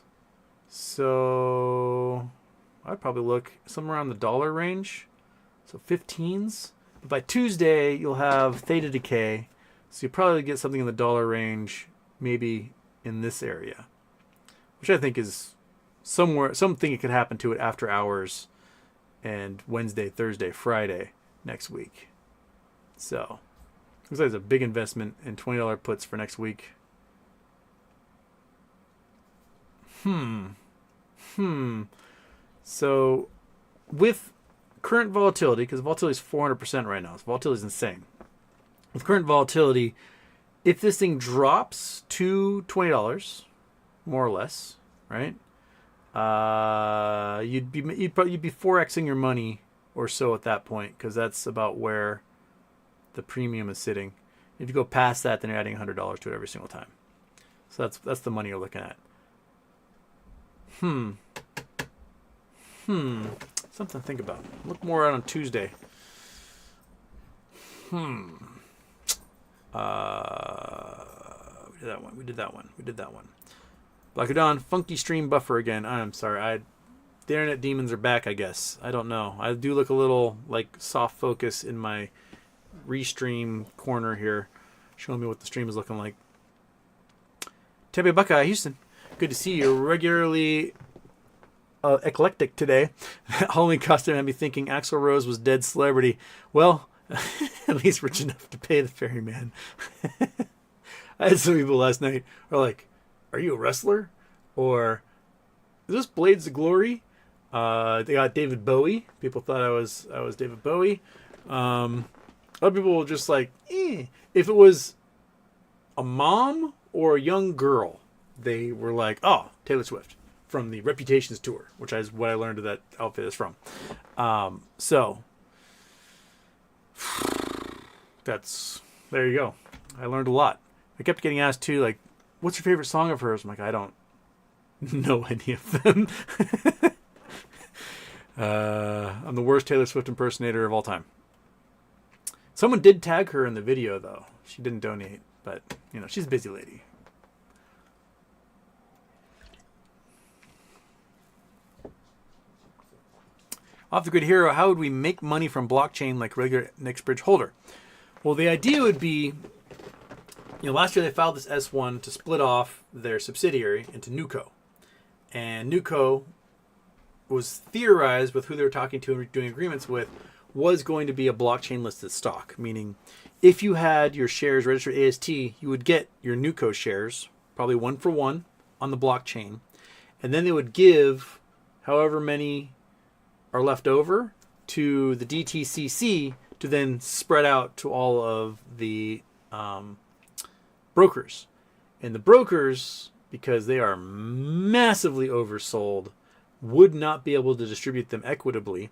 So I'd probably look somewhere around the dollar range. So 15s. But by Tuesday you'll have Theta Decay. So you'll probably get something in the dollar range, maybe in this area. Which I think is something that could happen to it after hours and Wednesday, Thursday, Friday next week. So looks like it's a big investment in $20 puts for next week. So with current volatility, because volatility is 400% right now, so volatility is insane. With current volatility, if this thing drops to $20, more or less, right? You'd be 4xing your money or so at that point, because that's about where the premium is sitting. If you go past that, then you're adding $100 to it every single time. So that's the money you're looking at. Something to think about. Look more out on Tuesday. We did that one. Black Dawn, funky stream buffer again. I'm sorry. The internet demons are back, I guess. I don't know. I do look a little like soft focus in my Restream corner here, showing me what the stream is looking like. Tempe Buckeye, Houston. Good to see you. Regularly eclectic today. That Halloween costume had me thinking Axl Rose was dead celebrity. Well, at least rich enough to pay the ferryman. I had some people last night are like, "Are you a wrestler? Or is this Blades of Glory?" They got David Bowie. People thought I was David Bowie. Other people were just like, If it was a mom or a young girl, they were like, "Oh, Taylor Swift from the Reputations tour," which is what I learned that outfit is from. So there you go. I learned a lot. I kept getting asked too, like, "What's your favorite song of hers?" I'm like, I don't know any of them. I'm the worst Taylor Swift impersonator of all time. Someone did tag her in the video, though. She didn't donate, but, she's a busy lady. Off the Grid Hero, how would we make money from blockchain like regular NextBridge holder? Well, the idea would be, last year they filed this S1 to split off their subsidiary into Nuco. And Nuco was theorized with who they were talking to and doing agreements with was going to be a blockchain listed stock, meaning if you had your shares registered AST, you would get your Nuco shares, probably 1-for-1 on the blockchain, and then they would give however many are left over to the DTCC to then spread out to all of the brokers. And the brokers, because they are massively oversold, would not be able to distribute them equitably.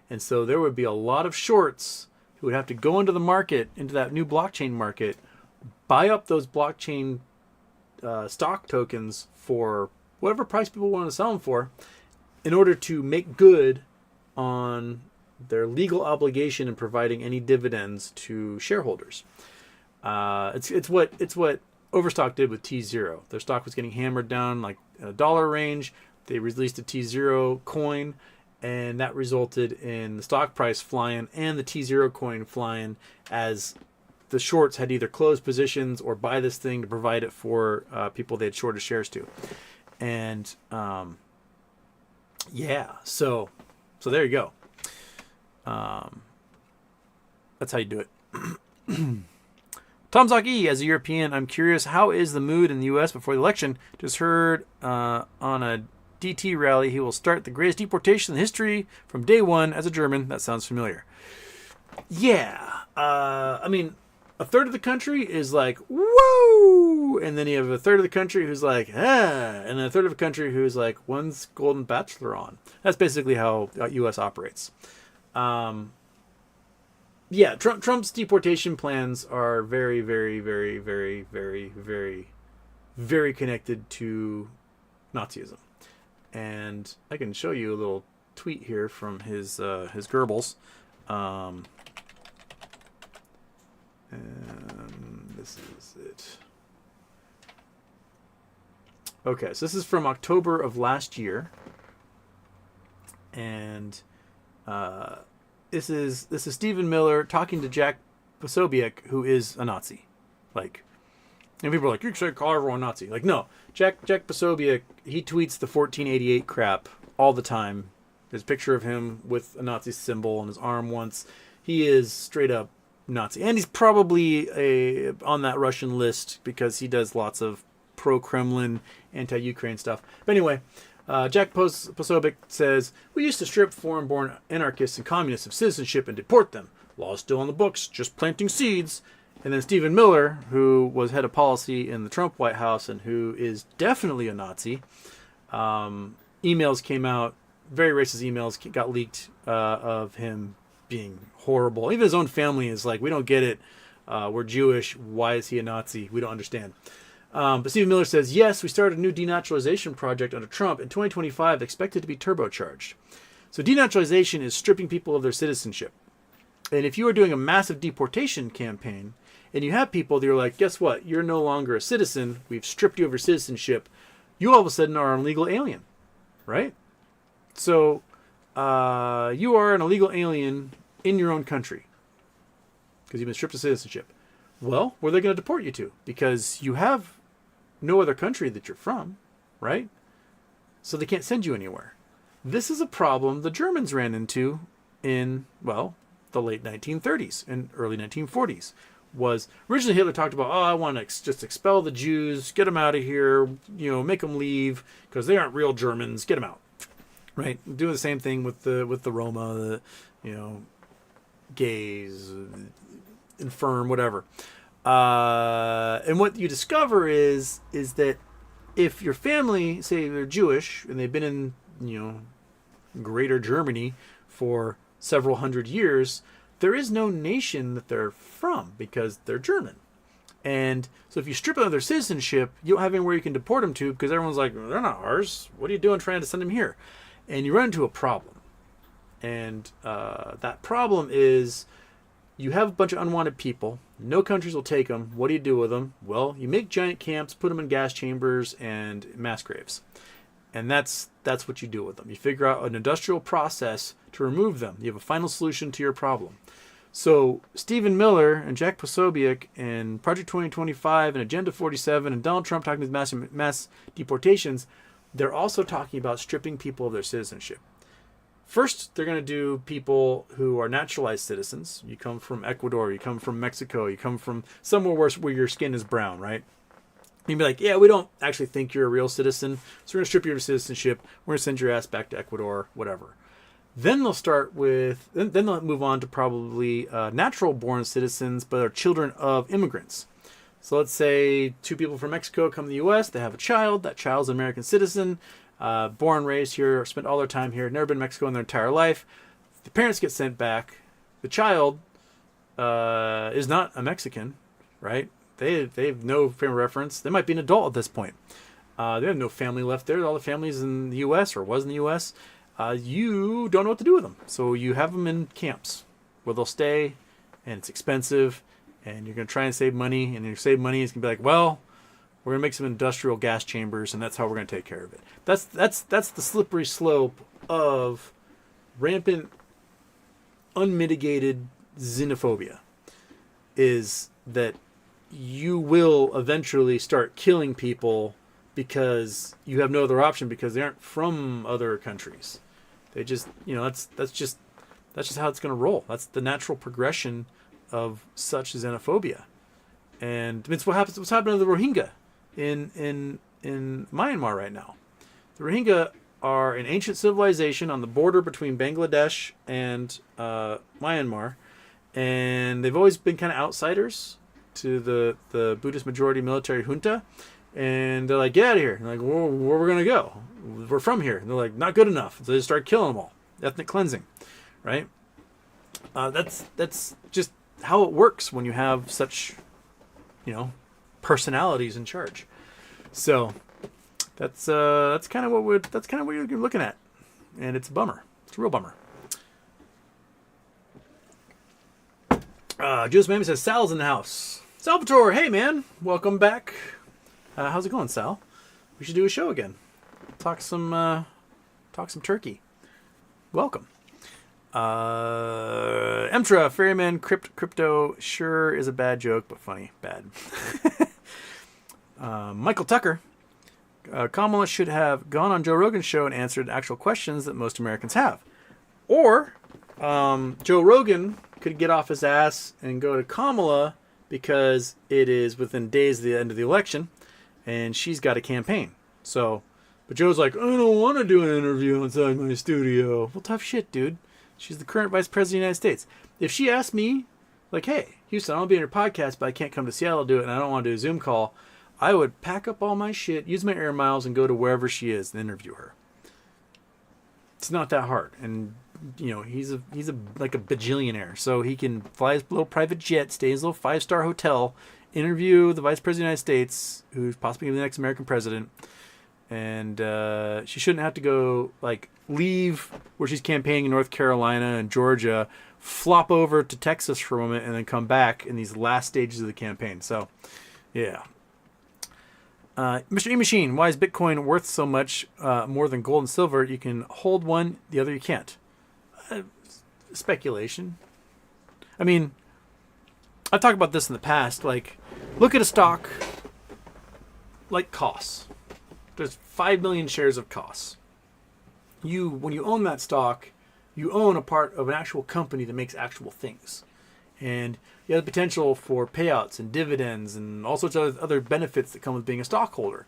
And so there would be a lot of shorts who would have to go into the market, into that new blockchain market, buy up those blockchain stock tokens for whatever price people want to sell them for in order to make good on their legal obligation in providing any dividends to shareholders. It's what Overstock did with T0. Their stock was getting hammered down like in a dollar range. They released a T0 coin, and that resulted in the stock price flying and the T0 coin flying as the shorts had either closed positions or buy this thing to provide it for people they had shorted shares to. And so there you go. That's how you do it. Tom Zaki, as a European, I'm curious, how is the mood in the U.S. before the election? Just heard on a DT rally he will start the greatest deportation in history from day one. As a German, that sounds familiar. Yeah. I mean, a third of the country is like, woo! And then you have a third of the country who's like, ah! And then a third of the country who's like, when's Golden Bachelor on? That's basically how U.S. operates. Trump's deportation plans are very, very, very, very, very, very, very connected to Nazism. And I can show you a little tweet here from his Goebbels. And this is it. Okay, so this is from October of last year. And this is Stephen Miller talking to Jack Posobiec, who is a Nazi. Like, and people are like, you should call everyone Nazi. Like, no, Jack Posobiec, he tweets the 1488 crap all the time. There's a picture of him with a Nazi symbol on his arm once. He is straight up Nazi, and he's probably on that Russian list because he does lots of pro-Kremlin, anti-Ukraine stuff. But anyway. Jack Posobiec says, we used to strip foreign-born anarchists and communists of citizenship and deport them. Laws still on the books, just planting seeds. And then Stephen Miller, who was head of policy in the Trump White House and who is definitely a Nazi. Emails came out, very racist emails got leaked of him being horrible. Even his own family is like, we don't get it. We're Jewish. Why is he a Nazi? We don't understand. But Stephen Miller says, yes, we started a new denaturalization project under Trump in 2025, expected to be turbocharged. So denaturalization is stripping people of their citizenship. And if you are doing a massive deportation campaign and you have people that are like, guess what? You're no longer a citizen. We've stripped you of your citizenship. You all of a sudden are an illegal alien, right? So you are an illegal alien in your own country because you've been stripped of citizenship. Well, where are they going to deport you to? Because you have no other country that you're from, right? So they can't send you anywhere. This is a problem the Germans ran into in, well, the late 1930s and early 1940s. Was originally Hitler talked about, I want to just expel the Jews, get them out of here, make them leave because they aren't real Germans, get them out, right? Doing the same thing with the Roma, the gays, infirm, whatever. And what you discover is that if your family, say they're Jewish and they've been in Greater Germany for several hundred years, there is no nation that they're from because they're German. And so if you strip them of their citizenship, you don't have anywhere you can deport them to because everyone's like, they're not ours. What are you doing trying to send them here? And you run into a problem. And that problem is you have a bunch of unwanted people. No countries will take them. What do you do with them? Well, you make giant camps, put them in gas chambers and mass graves. And that's what you do with them. You figure out an industrial process to remove them. You have a final solution to your problem. So Stephen Miller and Jack Posobiec and Project 2025 and Agenda 47 and Donald Trump talking about mass deportations, they're also talking about stripping people of their citizenship. First, they're going to do people who are naturalized citizens. You come from Ecuador, you come from Mexico, you come from somewhere where your skin is brown, right? You'd be like, yeah, we don't actually think you're a real citizen, so we're going to strip you of your citizenship. We're going to send your ass back to Ecuador, whatever. Then they'll start with, then they'll move on to probably natural-born citizens, but are children of immigrants. So let's say two people from Mexico come to the U.S., they have a child, that child's an American citizen, born, raised here, spent all their time here, never been to Mexico in their entire life. The parents get sent back. The child is not a Mexican, right? They have no frame of reference. They might be an adult at this point. They have no family left there. All the families in the U.S. or was in the U.S. You don't know what to do with them. So you have them in camps where they'll stay, and it's expensive, and you're going to try and save money, and you save money, it's going to be like, well, we're going to make some industrial gas chambers, and that's how we're going to take care of it. That's the slippery slope of rampant, unmitigated xenophobia, is that you will eventually start killing people because you have no other option because they aren't from other countries. They just, that's just how it's going to roll. That's the natural progression of such xenophobia. And it's what's happening to the Rohingya in Myanmar right now. The Rohingya are an ancient civilization on the border between Bangladesh and Myanmar, and they've always been kind of outsiders to the Buddhist majority military junta, and they're like, get out of here. And like, where we're gonna go? We're from here. And they're like, not good enough. So they start killing them all. Ethnic cleansing, right? That's just how it works when you have such, personalities in charge. So that's kind of what you're looking at, and it's a bummer. It's a real bummer. Juice Mammy says Sal's in the house. Salvatore, hey man, welcome back. How's it going, Sal? We should do a show again. Talk some turkey. Welcome. Emtra, Ferryman, Crypto, sure is a bad joke, but funny. Bad. Michael Tucker. Kamala should have gone on Joe Rogan's show and answered actual questions that most Americans have. Or Joe Rogan could get off his ass and go to Kamala because it is within days of the end of the election and she's got a campaign. So, but Joe's like, I don't want to do an interview inside my studio. Well, tough shit, dude. She's the current vice president of the United States. If she asked me, like, hey, Houston, I'll be in your podcast, but I can't come to Seattle to do it, and I don't want to do a Zoom call, I would pack up all my shit, use my air miles, and go to wherever she is and interview her. It's not that hard. And, you know, he's like a bajillionaire, so he can fly his little private jet, stay in his little 5-star hotel, interview the Vice President of the United States, who's possibly the next American president, and she shouldn't have to go, like, leave where she's campaigning in North Carolina and Georgia, flop over to Texas for a moment, and then come back in these last stages of the campaign. So, yeah. Mr. E Machine, why is Bitcoin worth so much more than gold and silver? You can hold one, the other you can't. Speculation. I mean, I've talked about this in the past. Like, look at a stock like COS. There's 5 million shares of COS. When you own that stock, you own a part of an actual company that makes actual things. And you have the potential for payouts and dividends and all sorts of other benefits that come with being a stockholder.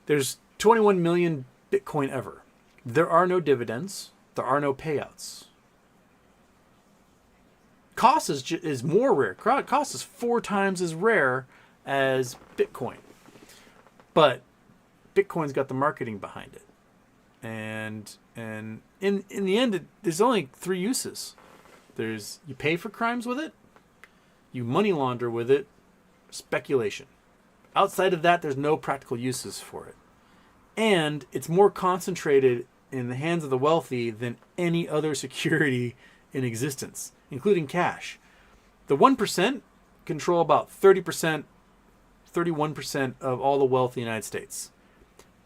There's 21 million Bitcoin ever. There are no dividends. There are no payouts. COS is more rare. COS is 4 times as rare as Bitcoin. But Bitcoin's got the marketing behind it. And in the end, there's only 3 uses. There's you pay for crimes with it, you money launder with it, speculation. Outside of that, there's no practical uses for it. And it's more concentrated in the hands of the wealthy than any other security in existence, including cash. The 1% control about 30%, 31% of all the wealth in the United States.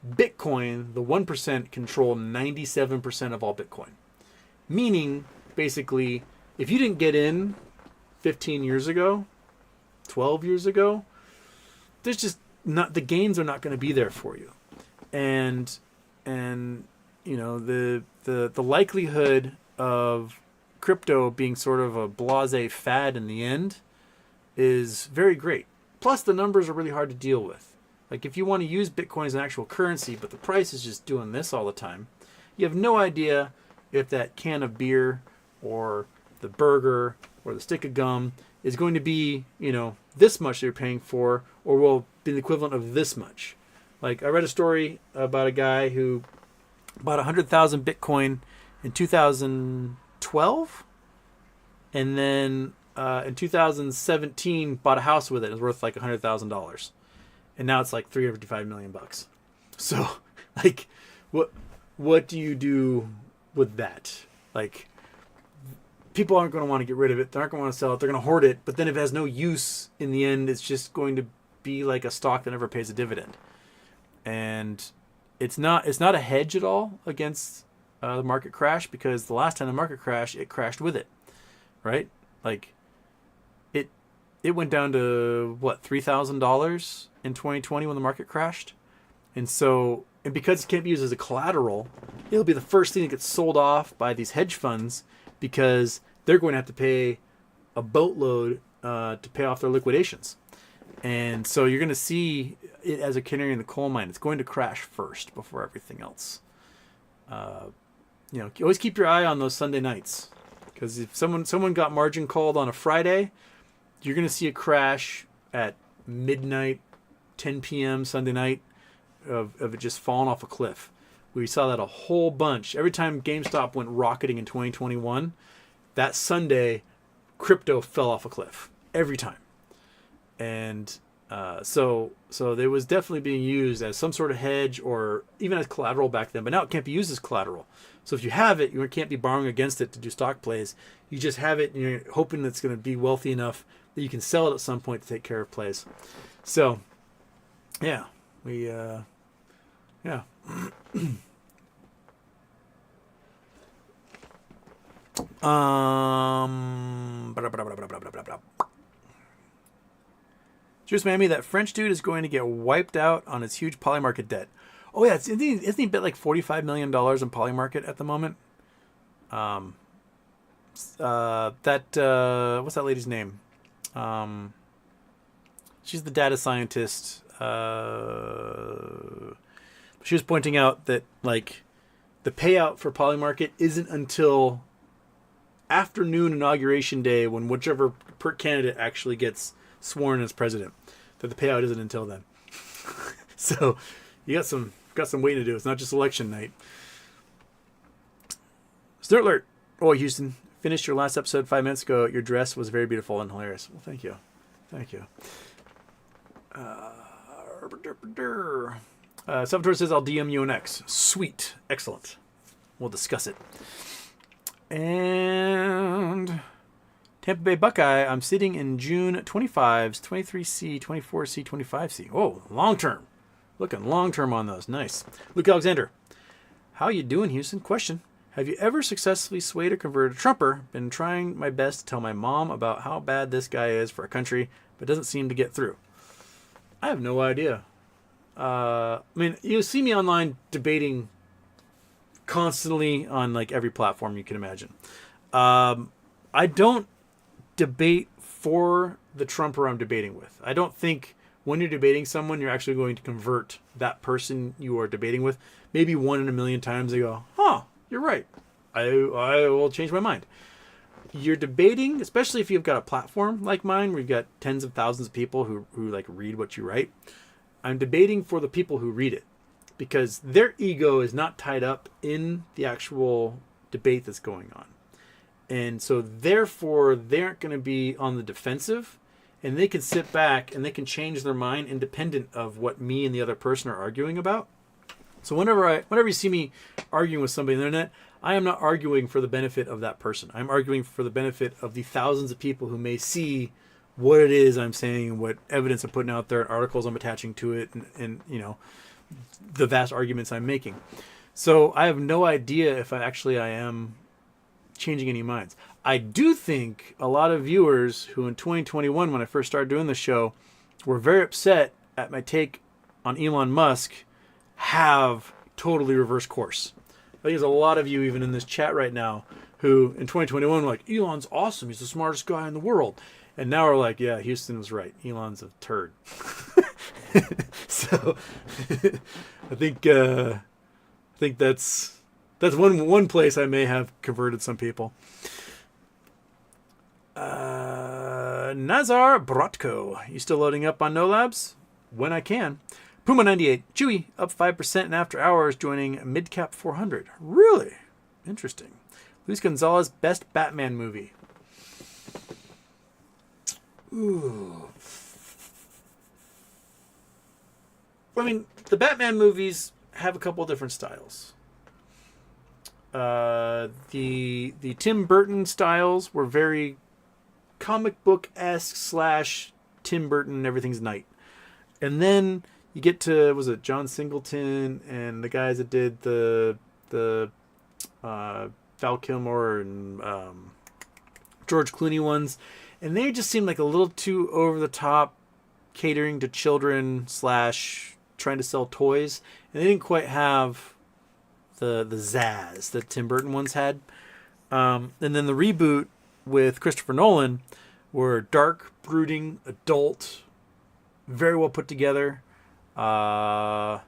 Bitcoin, the 1% control 97% of all Bitcoin. Meaning, basically, if you didn't get in 15 years ago, 12 years ago, there's just not, the gains are not going to be there for you. And you know, the likelihood of crypto being sort of a blasé fad in the end is very great. Plus, the numbers are really hard to deal with. Like, if you want to use Bitcoin as an actual currency, but the price is just doing this all the time, you have no idea if that can of beer or the burger or the stick of gum is going to be, you know, this much you're paying for, or will be the equivalent of this much. Like, I read a story about a guy who bought 100,000 Bitcoin in 2012, and then in 2017 bought a house with it. It was worth like $100,000, and now it's like $355 million. So, like, what do you do with that? Like, people aren't going to want to get rid of it. They aren't going to want to sell it. They're going to hoard it. But then if it has no use in the end, it's just going to be like a stock that never pays a dividend. And it's not a hedge at all against the market crash, because the last time the market crashed, it crashed with it, right? Like, it went down to what, $3,000 in 2020 when the market crashed, and because it can't be used as a collateral, it'll be the first thing that gets sold off by these hedge funds, because they're going to have to pay a boatload to pay off their liquidations. And so you're going to see it as a canary in the coal mine. It's going to crash first before everything else. You know, always keep your eye on those Sunday nights, because if someone got margin called on a Friday, you're going to see a crash at midnight, 10 p.m. Sunday night of it just falling off a cliff. We saw that a whole bunch. Every time GameStop went rocketing in 2021, that Sunday, crypto fell off a cliff. Every time. And so it was definitely being used as some sort of hedge or even as collateral back then. But now it can't be used as collateral. So if you have it, you can't be borrowing against it to do stock plays. You just have it and you're hoping that it's going to be wealthy enough that you can sell it at some point to take care of plays. So, yeah. Yeah. Juice Mammy, that French dude is going to get wiped out on his huge Polymarket debt. Oh yeah, isn't he bet like $45 million in Polymarket at the moment? What's that lady's name? She's the data scientist. She was pointing out that, like, the payout for Polymarket isn't until afternoon inauguration day when whichever candidate actually gets sworn as president. That the payout isn't until then. So you got some waiting to do. It's not just election night. Snort alert. Oh, Houston, finished your last episode 5 minutes ago. Your dress was very beautiful and hilarious. Well, thank you. Thank you. Salvatore says, I'll DM you an X. Sweet. Excellent. We'll discuss it. And Tampa Bay Buckeye, I'm sitting in June 25s, 23C, 24C, 25C. Oh, long term. Looking long term on those. Nice. Luke Alexander. How you doing, Houston? Question. Have you ever successfully swayed or converted a Trumper? Been trying my best to tell my mom about how bad this guy is for our country, but doesn't seem to get through. I have no idea. I mean, you see me online debating constantly on like every platform you can imagine. I don't debate for the Trumper I'm debating with. I don't think when you're debating someone, you're actually going to convert that person you are debating with. Maybe 1 in a million times they go, huh, you're right. I will change my mind. You're debating, especially if you've got a platform like mine where you've got tens of thousands of people who like read what you write. I'm debating for the people who read it because their ego is not tied up in the actual debate that's going on. And so therefore they aren't going to be on the defensive, and they can sit back and they can change their mind independent of what me and the other person are arguing about. So whenever you see me arguing with somebody on the internet, I am not arguing for the benefit of that person. I'm arguing for the benefit of the thousands of people who may see what it is I'm saying, what evidence I'm putting out there, and articles I'm attaching to it, and you know, the vast arguments I'm making. So I have no idea if I am changing any minds. I do think a lot of viewers who in 2021, when I first started doing the show, were very upset at my take on Elon Musk, have totally reversed course. I think there's a lot of you even in this chat right now who in 2021 were like, Elon's awesome, he's the smartest guy in the world. And now we're like, yeah, Houston was right. Elon's a turd. So I think that's one place I may have converted some people. Nazar Bratko, you still loading up on No Labs? When I can. Puma98, Chewy, up 5% in after hours, joining Midcap 400. Really? Interesting. Luis Gonzalez, best Batman movie. Ooh. I mean, the Batman movies have a couple of different styles. The Tim Burton styles were very comic book-esque / Tim Burton, everything's night. And then you get to, was it John Singleton and the guys that did the Val Kilmer and George Clooney ones, and they just seemed like a little too over the top, catering to children / trying to sell toys, and they didn't quite have the zazz that Tim Burton ones had. And then the reboot with Christopher Nolan were dark, brooding, adult, very well put together. And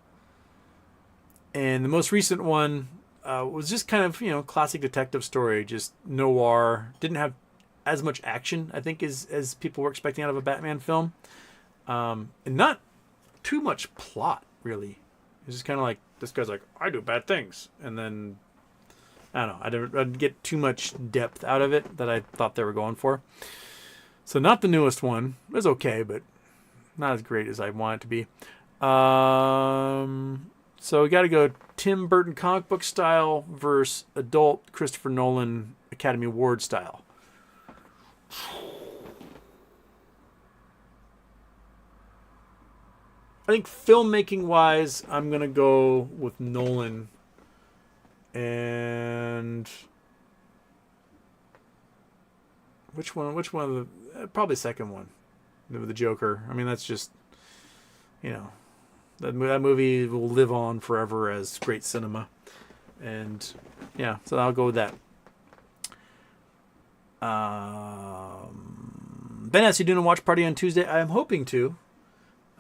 the most recent one was just kind of, classic detective story, just noir. Didn't have as much action, I think, as people were expecting out of a Batman film. And not too much plot, really. It's just kind of like, this guy's like, I do bad things. And then, I don't know, I didn't get too much depth out of it that I thought they were going for. So not the newest one. It was okay, but not as great as I want it to be. So we got to go Tim Burton comic book style versus adult Christopher Nolan Academy Award style. I think filmmaking wise, I'm going to go with Nolan. And which one of the, probably second one, the Joker. I mean, that's just, that movie will live on forever as great cinema. And yeah, so I'll go with that. Ben asks, you doing a watch party on Tuesday? I'm hoping to.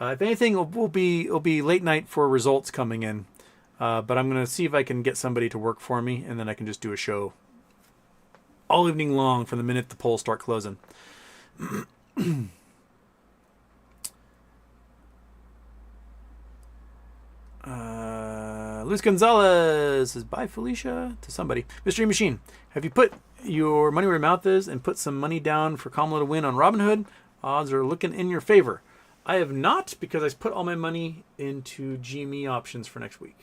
If anything, it'll be late night for results coming in. But I'm going to see if I can get somebody to work for me, and then I can just do a show all evening long from the minute the polls start closing. Luis Gonzalez says, bye, Felicia, to somebody. Mystery Machine, have you put your money where your mouth is and put some money down for Kamala to win on Robinhood? Odds are looking in your favor. I have not, because I put all my money into GME options for next week.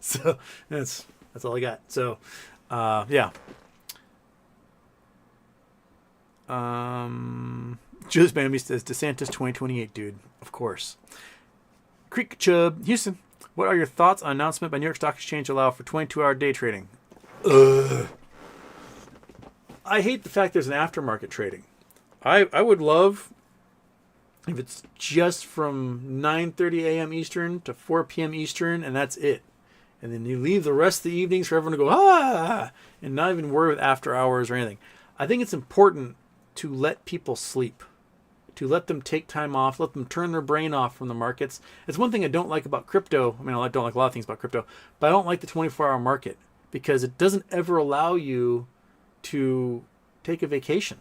So that's all I got. So, yeah. Julius Bambi says, DeSantis 2028, dude. Of course. Creek Chubb, Houston. What are your thoughts on announcement by New York Stock Exchange to allow for 22-hour day trading? I hate the fact there's an aftermarket trading. I would love if it's just from 9:30 a.m. Eastern to 4 p.m. Eastern, and that's it. And then you leave the rest of the evenings for everyone to go, and not even worry with after hours or anything. I think it's important to let people sleep, to let them take time off, let them turn their brain off from the markets. It's one thing I don't like about crypto. I mean, I don't like a lot of things about crypto, but I don't like the 24-hour market because it doesn't ever allow you to take a vacation.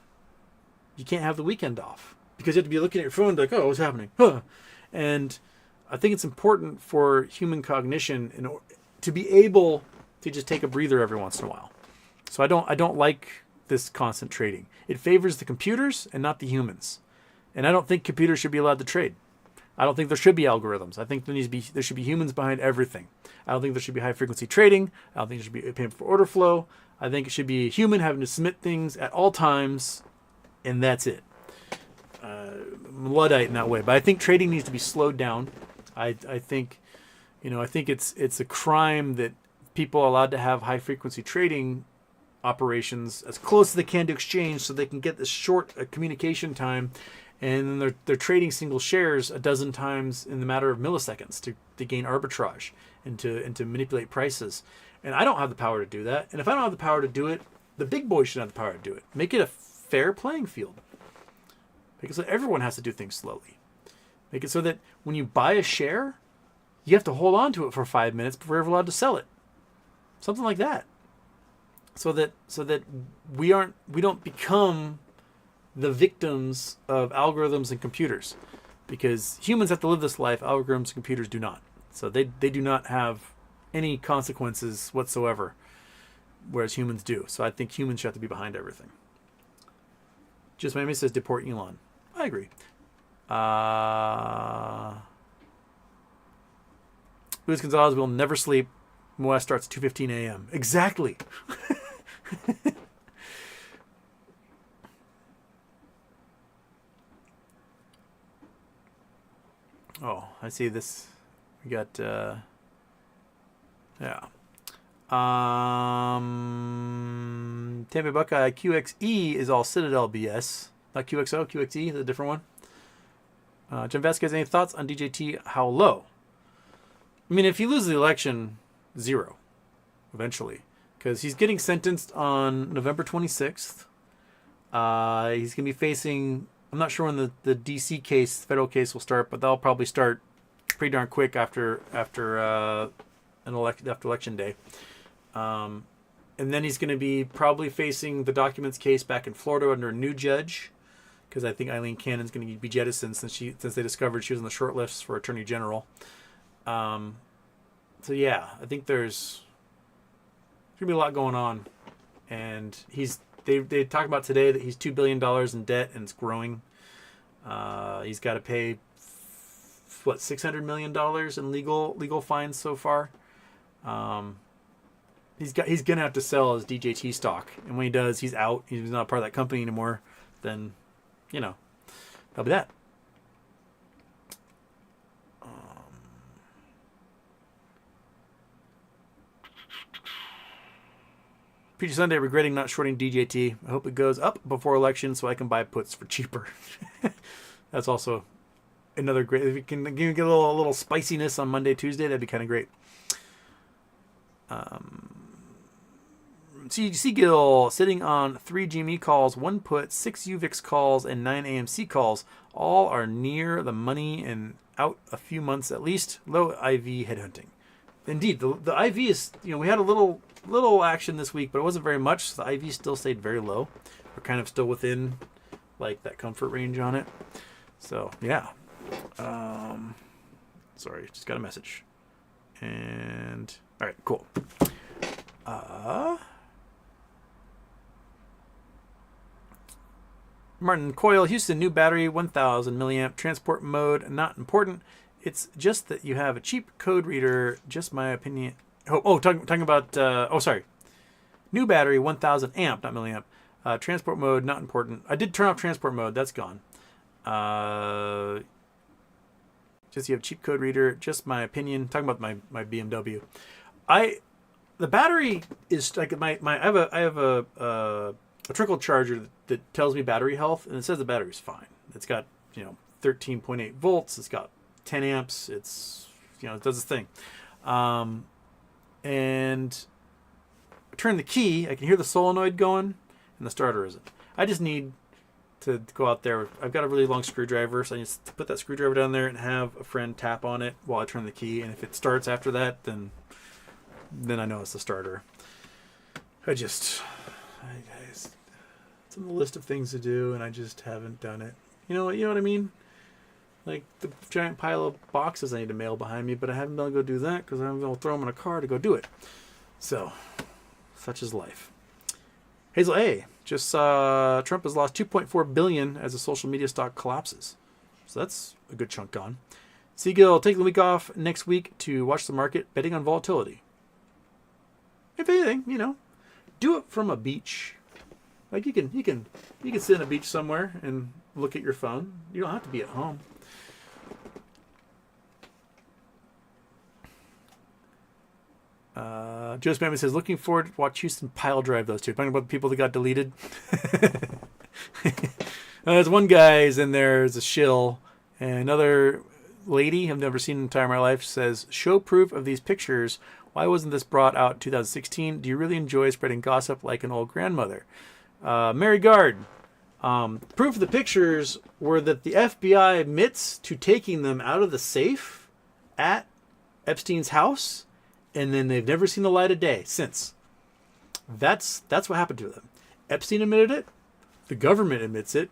You can't have the weekend off because you have to be looking at your phone like, oh, what's happening? Huh. And I think it's important for human cognition to be able to just take a breather every once in a while. So I don't like this constant trading. It favors the computers and not the humans. And I don't think computers should be allowed to trade. I don't think there should be algorithms. I think there should be humans behind everything. I don't think there should be high frequency trading. I don't think there should be payment for order flow. I think it should be a human having to submit things at all times, and that's it. Luddite in that way. But I think trading needs to be slowed down. I think, I think it's a crime that people are allowed to have high frequency trading operations as close as they can to exchange so they can get this short communication time, and then they're trading single shares a dozen times in the matter of milliseconds to gain arbitrage and to manipulate prices. And I don't have the power to do that. And if I don't have the power to do it, the big boys should have the power to do it. Make it a fair playing field. Make it so everyone has to do things slowly. Make it so that when you buy a share, you have to hold on to it for 5 minutes before you're ever allowed to sell it. Something like that. So that we don't become the victims of algorithms and computers, because humans have to live this life. Algorithms and computers do not. So they do not have any consequences whatsoever, whereas humans do. So I think humans should have to be behind everything. Just Miami says deport Elon. I agree. Luis Gonzalez will never sleep. Moa starts at 2:15 a.m. Exactly. Oh, I see this. We got, yeah. Tampa Buckeye QXE is all Citadel BS. Not QXO, QXE, the different one. Jim Vasquez, any thoughts on DJT? How low? I mean, if he loses the election, 0, eventually. Because he's getting sentenced on November 26th. He's going to be facing... I'm not sure when the D.C. case, federal case, will start, but that'll probably start pretty darn quick after election day. And then he's going to be probably facing the documents case back in Florida under a new judge, because I think Eileen Cannon's going to be jettisoned since they discovered she was on the short list for Attorney General. So yeah, I think there's going to be a lot going on, and They talk about today that he's $2 billion in debt and it's growing. He's got to pay $600 million in legal fines so far. He's gonna have to sell his DJT stock, and when he does, he's out. He's not part of that company anymore. Then, that'll be that. Peter Sunday regretting not shorting DJT. I hope it goes up before election so I can buy puts for cheaper. That's also another great. If you can get a little spiciness on Monday, Tuesday, that'd be kind of great. CGC Gill sitting on 3 GME calls, 1 put, 6 UVIX calls, and 9 AMC calls. All are near the money and out a few months at least. Low IV headhunting. Indeed, the IV is, we had a little little action this week, but it wasn't very much. So the IV still stayed very low. We're kind of still within like that comfort range on it. So yeah. Sorry, just got a message. And all right, cool. Martin Coyle, Houston, new battery, 1,000 milliamp, transport mode, not important. It's just that you have a cheap code reader. Just my opinion. Talking about. Sorry. New battery, 1,000 amp, not milliamp. Transport mode, not important. I did turn off transport mode. That's gone. Just you have cheap code reader. Just my opinion. Talking about my BMW. The battery is like I have a trickle charger that tells me battery health, and it says the battery's fine. It's got 13.8 volts. It's got 10 amps. It's it does its thing. And I turn the key. I can hear the solenoid going, and the starter isn't. I just need to go out there. I've got a really long screwdriver, so I just put that screwdriver down there and have a friend tap on it while I turn the key. And if it starts after that, then I know it's the starter. It's on the list of things to do, and I just haven't done it. You know what I mean? Like the giant pile of boxes I need to mail behind me, but I haven't been able to go do that because I'm going to throw them in a car to go do it. So, such is life. Hazel A. Just saw Trump has lost $2.4 billion as the social media stock collapses. So that's a good chunk gone. Seagill, taking the week off next week to watch the market, betting on volatility. If anything, do it from a beach. Like you can sit on a beach somewhere and look at your phone. You don't have to be at home. Joe Spammy says, looking forward to watch Houston pile drive those two. Talking about the people that got deleted. There's one guy is in there as a shill, and another lady I've never seen in the entire my life says, show proof of these pictures. Why wasn't this brought out in 2016? Do you really enjoy spreading gossip like an old grandmother? Mary Gard. Proof of the pictures were that the FBI admits to taking them out of the safe at Epstein's house, and then they've never seen the light of day since. That's what happened to them. Epstein admitted it. The government admits it.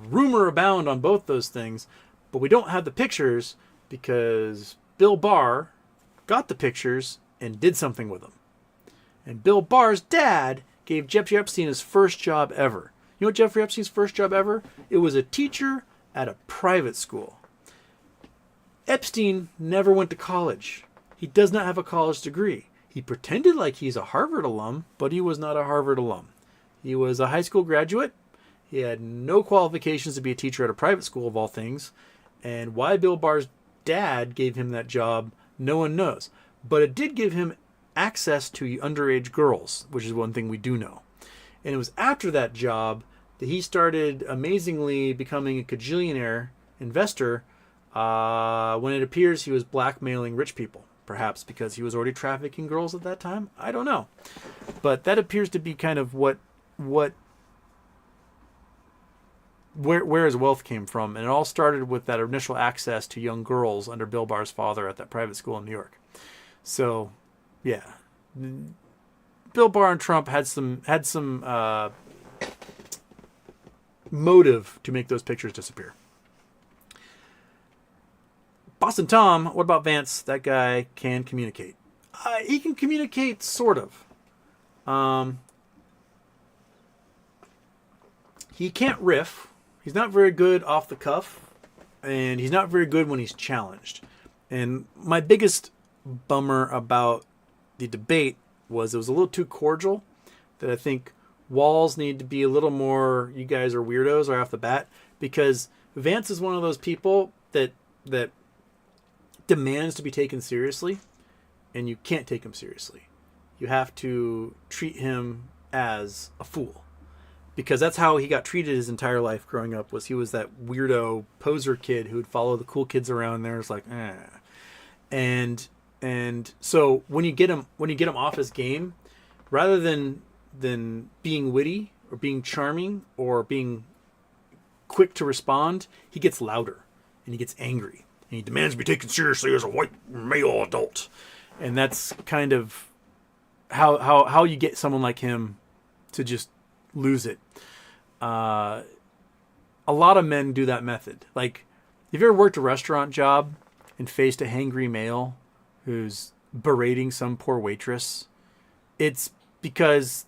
Rumor abound on both those things, but we don't have the pictures because Bill Barr got the pictures and did something with them. And Bill Barr's dad gave Jeffrey Epstein his first job ever. You know what Jeffrey Epstein's first job ever? It was a teacher at a private school. Epstein never went to college. He does not have a college degree. He pretended like he's a Harvard alum, but he was not a Harvard alum. He was a high school graduate. He had no qualifications to be a teacher at a private school of all things. And why Bill Barr's dad gave him that job, no one knows. But it did give him access to underage girls, which is one thing we do know. And it was after that job that he started amazingly becoming a cajillionaire investor when it appears he was blackmailing rich people. Perhaps because he was already trafficking girls at that time. I don't know. But that appears to be kind of where his wealth came from. And it all started with that initial access to young girls under Bill Barr's father at that private school in New York. So, yeah. Bill Barr and Trump had some motive to make those pictures disappear. Boston Tom, what about Vance? That guy can communicate. He can communicate, sort of. He can't riff. He's not very good off the cuff. And he's not very good when he's challenged. And my biggest bummer about the debate was it was a little too cordial. That I think walls need to be a little more, you guys are weirdos right off the bat. Because Vance is one of those people that demands to be taken seriously, and you can't take him seriously. You have to treat him as a fool, because that's how he got treated his entire life growing up. Was he was that weirdo poser kid who would follow the cool kids around there. It's like, and so when you get him off his game, rather than being witty or being charming or being quick to respond, he gets louder and he gets angry. And he demands to be taken seriously as a white male adult. And that's kind of how you get someone like him to just lose it. A lot of men do that method. Like, if you ever worked a restaurant job and faced a hangry male who's berating some poor waitress, it's because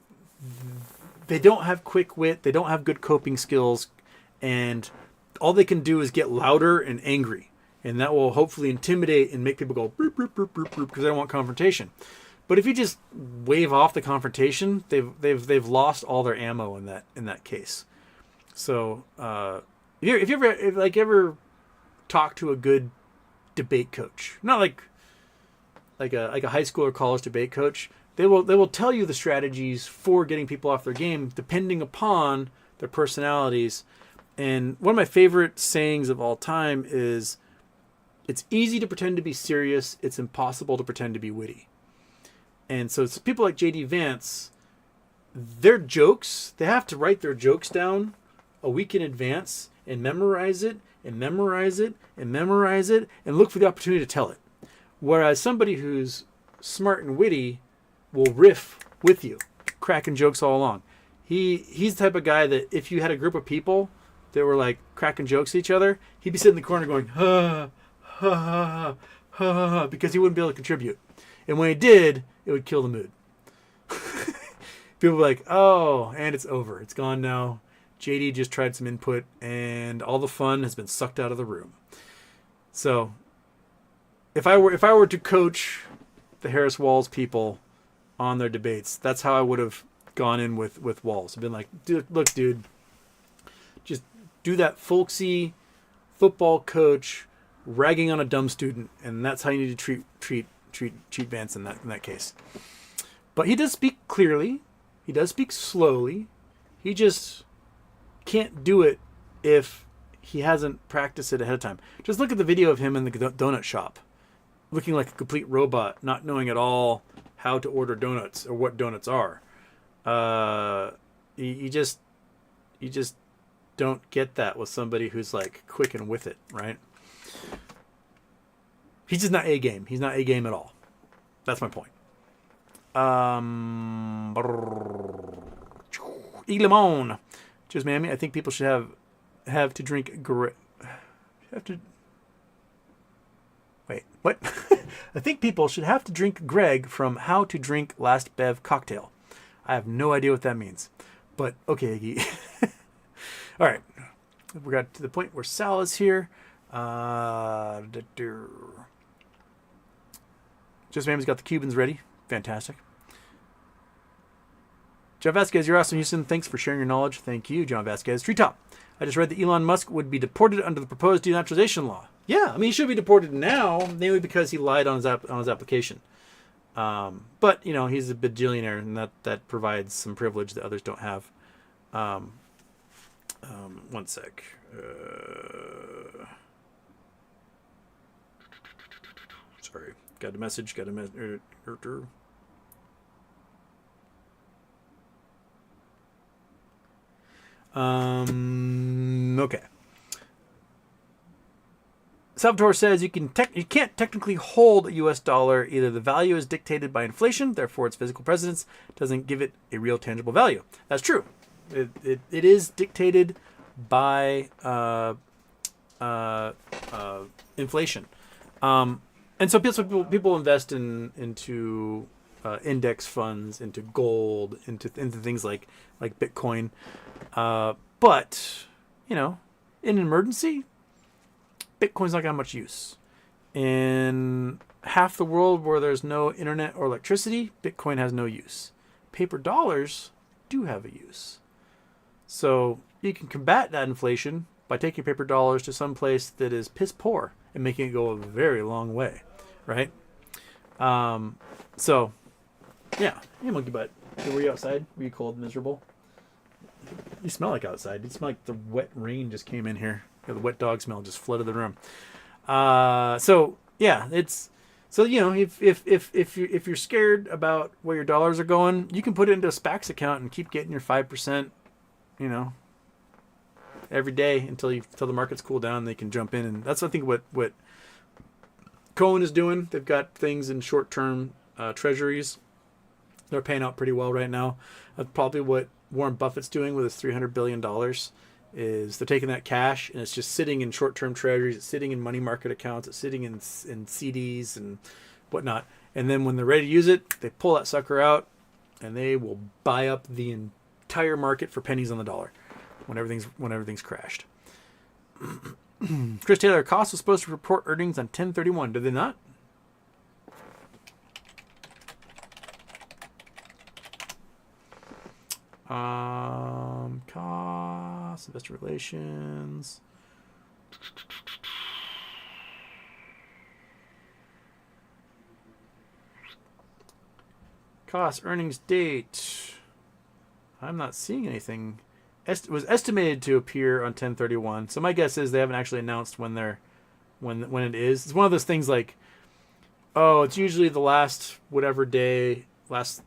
they don't have quick wit, they don't have good coping skills, and all they can do is get louder and angry. And that will hopefully intimidate and make people go boop, boop, boop, boop, boop, because they don't want confrontation. But if you just wave off the confrontation, they've lost all their ammo in that case. So if you ever talk to a good debate coach, not like a high school or college debate coach, they will tell you the strategies for getting people off their game depending upon their personalities. And one of my favorite sayings of all time is, it's easy to pretend to be serious, it's impossible to pretend to be witty. And so it's people like J.D. Vance, their jokes, they have to write their jokes down a week in advance and memorize it and memorize it and memorize it and look for the opportunity to tell it. Whereas somebody who's smart and witty will riff with you, cracking jokes all along. He's the type of guy that if you had a group of people that were like cracking jokes at each other, he'd be sitting in the corner going, ha, ha, ha, ha, ha, because he wouldn't be able to contribute. And when he did, it would kill the mood. People were like, oh, and it's over. It's gone now. JD just tried some input, and all the fun has been sucked out of the room. So, if I were to coach the Harris Walls people on their debates, that's how I would have gone in with Walls. I've been like, look, dude, just do that folksy football coach ragging on a dumb student, and that's how you need to treat Vance in that case. But he does speak clearly. He does speak slowly. He just can't do it if he hasn't practiced it ahead of time. Just look at the video of him in the donut shop, looking like a complete robot, not knowing at all how to order donuts or what donuts are. You just don't get that with somebody who's like quick and with it, right? He's just not A game. He's not A game at all. That's my point. Iglemon. Just mammy, I think people should have to drink Wait, what? I think people should have to drink Greg from How to Drink Last Bev Cocktail. I have no idea what that means. But okay, Iggy. All right. We got to the point where Sal is here. Just Mammy's got the Cubans ready. Fantastic. John Vasquez, you're awesome, Houston. Thanks for sharing your knowledge. Thank you, John Vasquez. Treetop. I just read that Elon Musk would be deported under the proposed denaturalization law. Yeah, I mean, he should be deported now, mainly because he lied on his application. But, you know, he's a bajillionaire, and that provides some privilege that others don't have. One sec. Sorry. Got a message. Okay. Salvatore says you can't technically hold a U.S. dollar. Either the value is dictated by inflation, therefore its physical presence doesn't give it a real tangible value. That's true. It is dictated by inflation. And so people invest into index funds, into gold, into things like Bitcoin. But, you know, in an emergency, Bitcoin's not got much use. In half the world where there's no internet or electricity, Bitcoin has no use. Paper dollars do have a use. So you can combat that inflation by taking paper dollars to some place that is piss poor and making it go a very long way, right? So, yeah. Hey, monkey butt. Were you outside? Were you cold and miserable? You smell like outside. You smell like the wet rain just came in here. The wet dog smell just flooded the room. So yeah, you know, if you're scared about where your dollars are going, you can put it into a SPAX account and keep getting your 5%, you know, every day until the markets cool down. They can jump in, and that's I think what Cohen is doing. They've got things in short-term treasuries They're paying out pretty well right now. That's probably what Warren Buffett's doing with his $300 billion is they're taking that cash and it's just sitting in short-term treasuries. It's sitting in money market accounts. It's sitting in CDs and whatnot. And then when they're ready to use it, they pull that sucker out and they will buy up the entire market for pennies on the dollar when everything's crashed. Chris Taylor, Cost was supposed to report earnings on 10/31. Did they not? Cost, investor relations. Cost, earnings date. I'm not seeing anything. It was estimated to appear on 10/31. So my guess is they haven't actually announced when it is. It's one of those things like, oh, it's usually the last whatever day, last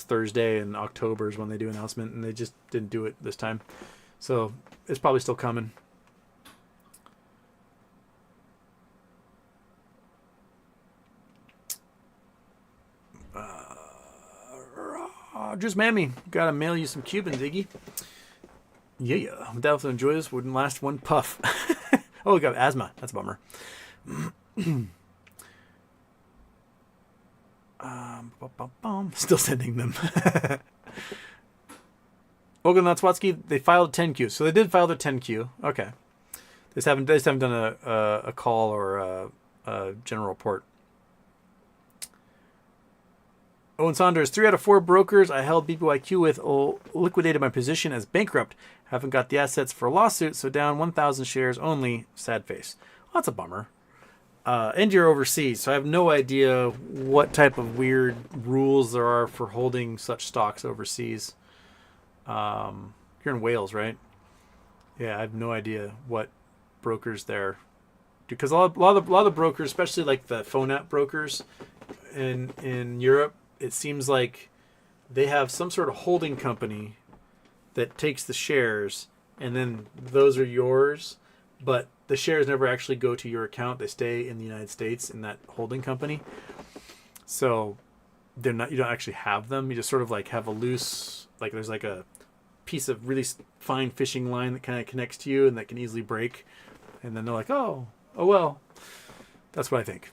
Thursday in October is when they do announcement, and they just didn't do it this time. So it's probably still coming. Just mammy, gotta mail you some Cubans, Iggy. Yeah, I'm definitely enjoy this. Wouldn't last one puff. Oh, we got asthma. That's a bummer. Still sending them. Olga Natswatsky, they filed 10Q. So they did file their 10Q. Okay. They just haven't done a call or a general report. Owen Saunders, 3 out of 4 brokers I held BBYQ with liquidated my position as bankrupt. Haven't got the assets for a lawsuit, so down 1,000 shares only. Sad face. Well, that's a bummer. And you're overseas, so I have no idea what type of weird rules there are for holding such stocks overseas. You're in Wales, right? Yeah, I have no idea what brokers there do, because a lot of the brokers, especially like the phone app brokers in Europe, it seems like they have some sort of holding company that takes the shares, and then those are yours, but the shares never actually go to your account. They stay in the United States in that holding company. So you don't actually have them. You just sort of like have a loose, like there's like a piece of really fine fishing line that kind of connects to you and that can easily break. And then they're like, oh well. That's what I think.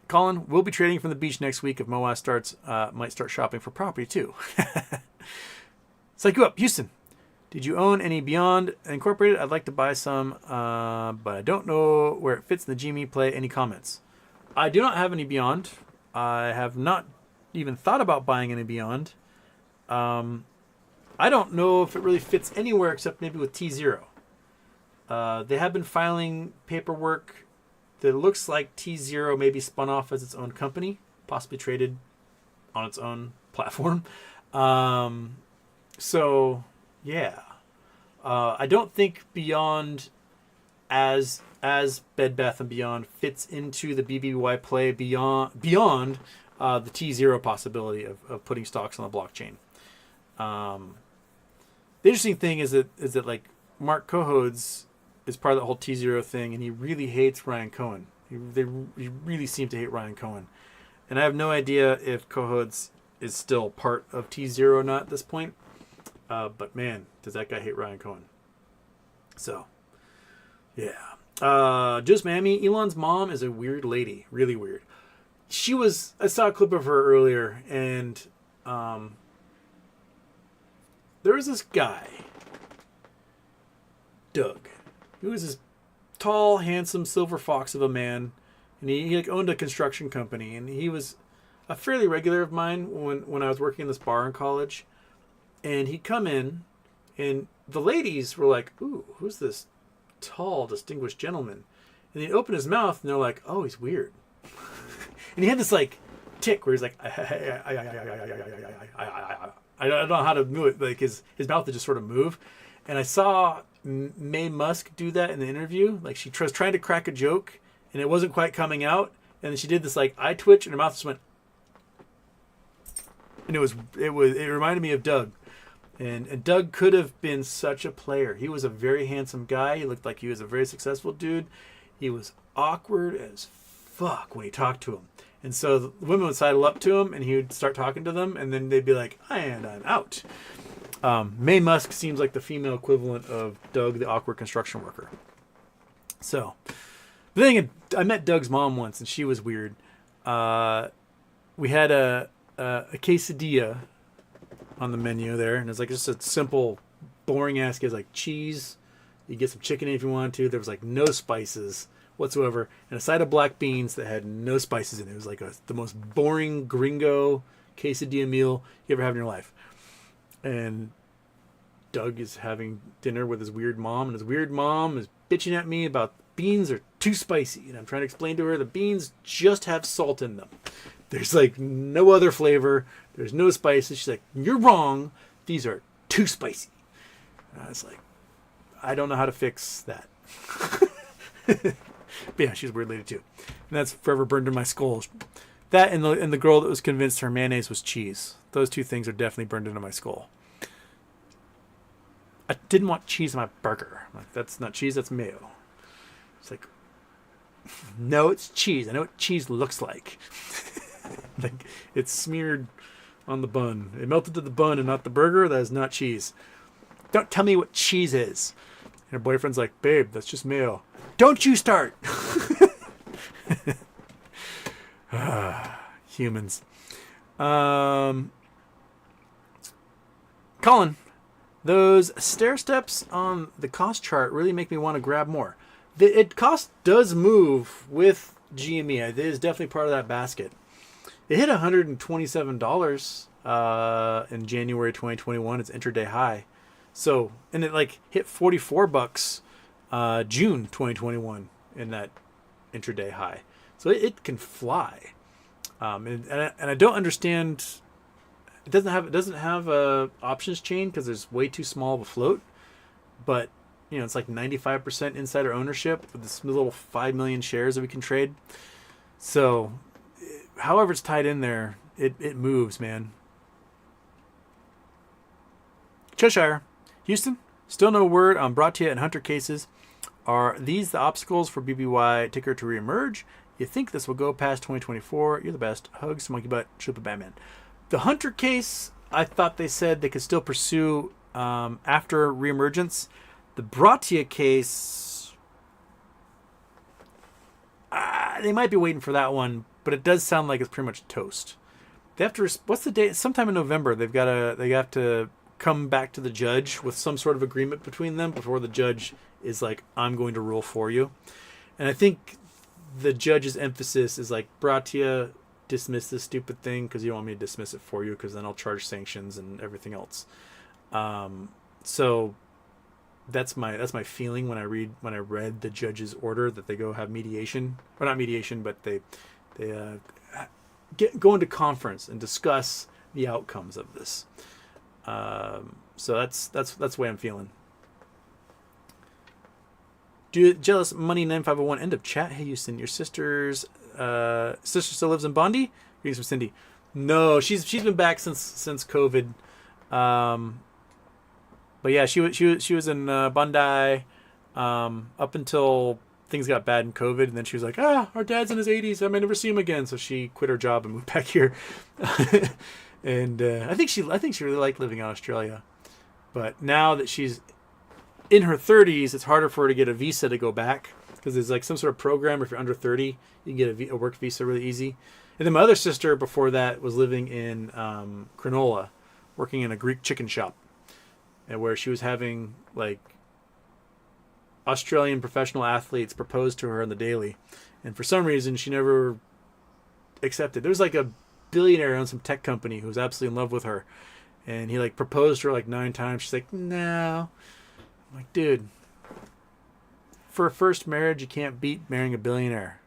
Colin, we'll be trading from the beach next week if Moaz might start shopping for property too. Psych you up, Houston. Did you own any Beyond Incorporated? I'd like to buy some, but I don't know where it fits in the GME play. Any comments? I do not have any Beyond. I have not even thought about buying any Beyond. I don't know if it really fits anywhere except maybe with T0. They have been filing paperwork that looks like T0 maybe spun off as its own company, possibly traded on its own platform. So, yeah. I don't think Beyond as Bed Bath & Beyond fits into the BBY play beyond the T0 possibility of putting stocks on the blockchain. The interesting thing is that like Mark Cohodes is part of the whole T0 thing, and he really hates Ryan Cohen. He really seem to hate Ryan Cohen. And I have no idea if Cohodes is still part of T0 or not at this point. But man, does that guy hate Ryan Cohen. So, yeah. Just Mammy, Elon's mom is a weird lady. Really weird. I saw a clip of her earlier, and there was this guy, Doug. He was this tall, handsome, silver fox of a man, and he like owned a construction company, and he was a fairly regular of mine when I was working in this bar in college. And he'd come in, and the ladies were like, "Ooh, who's this tall, distinguished gentleman?" And he'd open his mouth, and they're like, "Oh, he's weird." And he had this like tick where he's like, I don't know how to move it. Like his mouth would just sort of move. And I saw Mae Musk do that in the interview. Like she was trying to crack a joke, and it wasn't quite coming out. And then she did this like eye twitch, and her mouth just went. And it reminded me of Doug. And Doug could have been such a player. He was a very handsome guy. He looked like he was a very successful dude. He was awkward as fuck when he talked to him. And so the women would sidle up to him, and he would start talking to them, and then they'd be like, and I'm out. Mae Musk seems like the female equivalent of Doug, the awkward construction worker. So, the thing, I met Doug's mom once, and she was weird. We had a quesadilla on the menu there, and it was like just a simple, boring ass. It was like cheese. You get some chicken if you wanted to. There was like no spices whatsoever, and a side of black beans that had no spices in it. It was like the most boring gringo quesadilla meal you ever have in your life. And Doug is having dinner with his weird mom, and his weird mom is bitching at me about beans are too spicy. And I'm trying to explain to her the beans just have salt in them. There's like no other flavor. There's no spices. She's like, you're wrong. These are too spicy. And I was like, I don't know how to fix that. But yeah, she's a weird lady too. And that's forever burned in my skull. That and the girl that was convinced her mayonnaise was cheese. Those two things are definitely burned into my skull. I didn't want cheese in my burger. I'm like, that's not cheese, that's mayo. It's like, no, it's cheese. I know what cheese looks like. Like, it's smeared on the bun. It melted to the bun and not the burger. That is not cheese. Don't tell me what cheese is. And her boyfriend's like, babe, that's just mayo. Don't you start. Humans. Colin, those stair steps on the cost chart really make me want to grab more. The cost does move with GME. It is definitely part of that basket. It hit $127 in January 2021. It's intraday high. So, and it like hit $44 June 2021 in that intraday high. So it can fly. And I don't understand. It doesn't have a options chain because there's way too small of a float. But you know, it's like 95% insider ownership with this little 5 million shares that we can trade. So, however it's tied in there, it moves, man. Cheshire, Houston, still no word on Bratia and Hunter cases. Are these the obstacles for BBY ticker to reemerge? You think this will go past 2024? You're the best. Hugs, Monkey Butt, Chupa Batman. The Hunter case, I thought they said they could still pursue after reemergence. The Bratia case, they might be waiting for that one, but it does sound like it's pretty much toast. They have to. What's the date? Sometime in November. They have to come back to the judge with some sort of agreement between them before the judge is like, I'm going to rule for you. And I think the judge's emphasis is like, Bratia, dismiss this stupid thing because you don't want me to dismiss it for you because then I'll charge sanctions and everything else. So that's my feeling when I read the judge's order that they go have mediation, or not mediation, but they go into conference and discuss the outcomes of this. So that's the way I'm feeling. Jealous Money 9501 end of chat. Hey Houston, your sister still lives in Bondi? Greetings from Cindy. No, she's been back since COVID. But yeah, she was in Bondi up until things got bad in COVID, and then she was like, our dad's in his 80s. I may never see him again. So she quit her job and moved back here. And I think she really liked living in Australia. But now that she's in her 30s, it's harder for her to get a visa to go back because there's like some sort of program. If you're under 30, you can get a work visa really easy. And then my other sister before that was living in Cronulla, working in a Greek chicken shop, and where she was having like Australian professional athletes propose to her on the daily, and for some reason she never accepted. There was like a billionaire on some tech company who was absolutely in love with her, and he like proposed to her like 9 times. She's like, no. I'm like, dude, for a first marriage, you can't beat marrying a billionaire.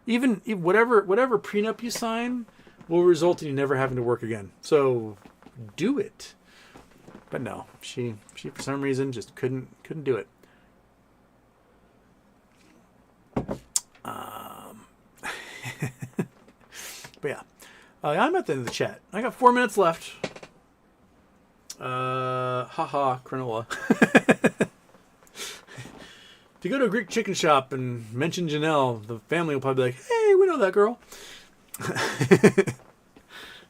Even whatever prenup you sign will result in you never having to work again. So do it. But no, she for some reason just couldn't do it. But yeah, I'm at the end of the chat. I got 4 minutes left. Haha, Cronulla. you go to a Greek chicken shop and mention Janelle, the family will probably be like, hey, we know that girl.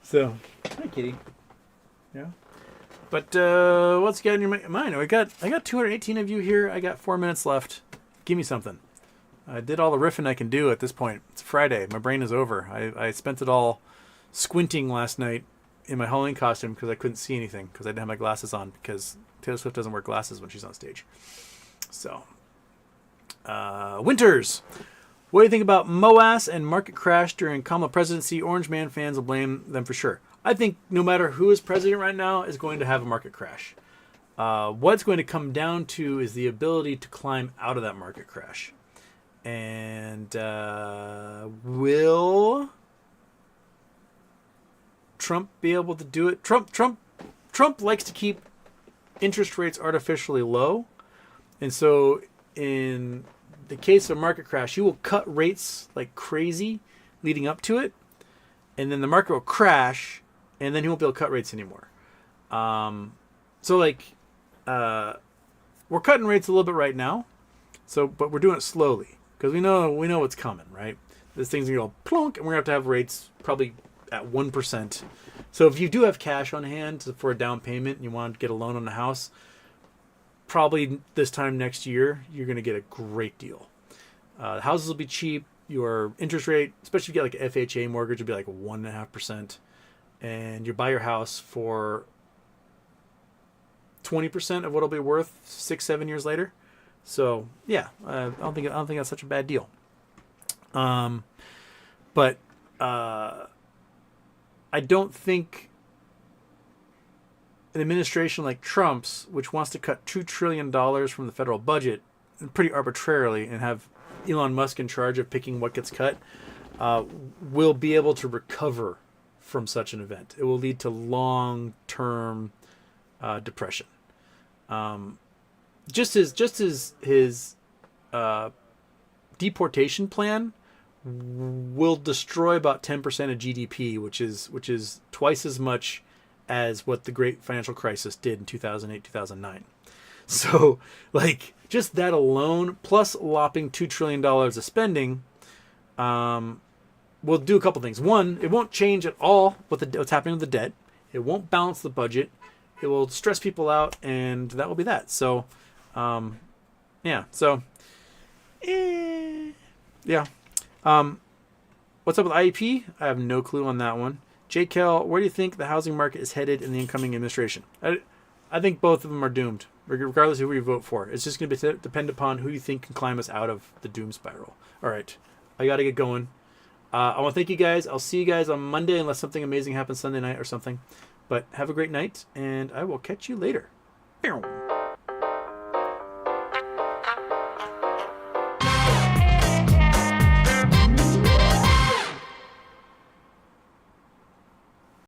So, hi, kitty. Yeah. But what's got in your mind? I got 218 of you here. I got 4 minutes left. Give me something. I did all the riffing I can do at this point. It's Friday. My brain is over. I spent it all squinting last night in my Halloween costume because I couldn't see anything because I didn't have my glasses on because Taylor Swift doesn't wear glasses when she's on stage. So, Winters. What do you think about MOAS and market crash during Kamala presidency? Orange Man fans will blame them for sure. I think no matter who is president right now is going to have a market crash. What's going to come down to is the ability to climb out of that market crash. And will Trump be able to do it? Trump likes to keep interest rates artificially low. And so in the case of a market crash, he will cut rates like crazy leading up to it. And then the market will crash, and then he won't be able to cut rates anymore. So we're cutting rates a little bit right now. But we're doing it slowly because we know what's coming, right? This thing's gonna go plonk, and we're gonna have rates probably at 1%. So if you do have cash on hand for a down payment and you want to get a loan on the house, probably this time next year you're gonna get a great deal. The houses will be cheap. Your interest rate, especially if you get like an FHA mortgage, will be like 1.5%, and you buy your house for 20% of what it'll be worth 6-7 years later. So yeah, I don't think that's such a bad deal. But I don't think an administration like Trump's, which wants to cut $2 trillion from the federal budget pretty arbitrarily and have Elon Musk in charge of picking what gets cut, will be able to recover from such an event. It will lead to long-term depression. Just as his deportation plan will destroy about 10% of GDP, which is twice as much as what the Great Financial Crisis did in 2008, 2009. So, just that alone, plus lopping $2 trillion of spending, will do a couple things. One, it won't change at all what's happening with the debt. It won't balance the budget. It will stress people out, and that will be that. So, yeah. So, yeah. What's up with IEP? I have no clue on that one. JKL, where do you think the housing market is headed in the incoming administration? I think both of them are doomed, regardless of who you vote for. It's just going to depend upon who you think can climb us out of the doom spiral. All right. I got to get going. I want to thank you guys. I'll see you guys on Monday unless something amazing happens Sunday night or something. But have a great night, and I will catch you later.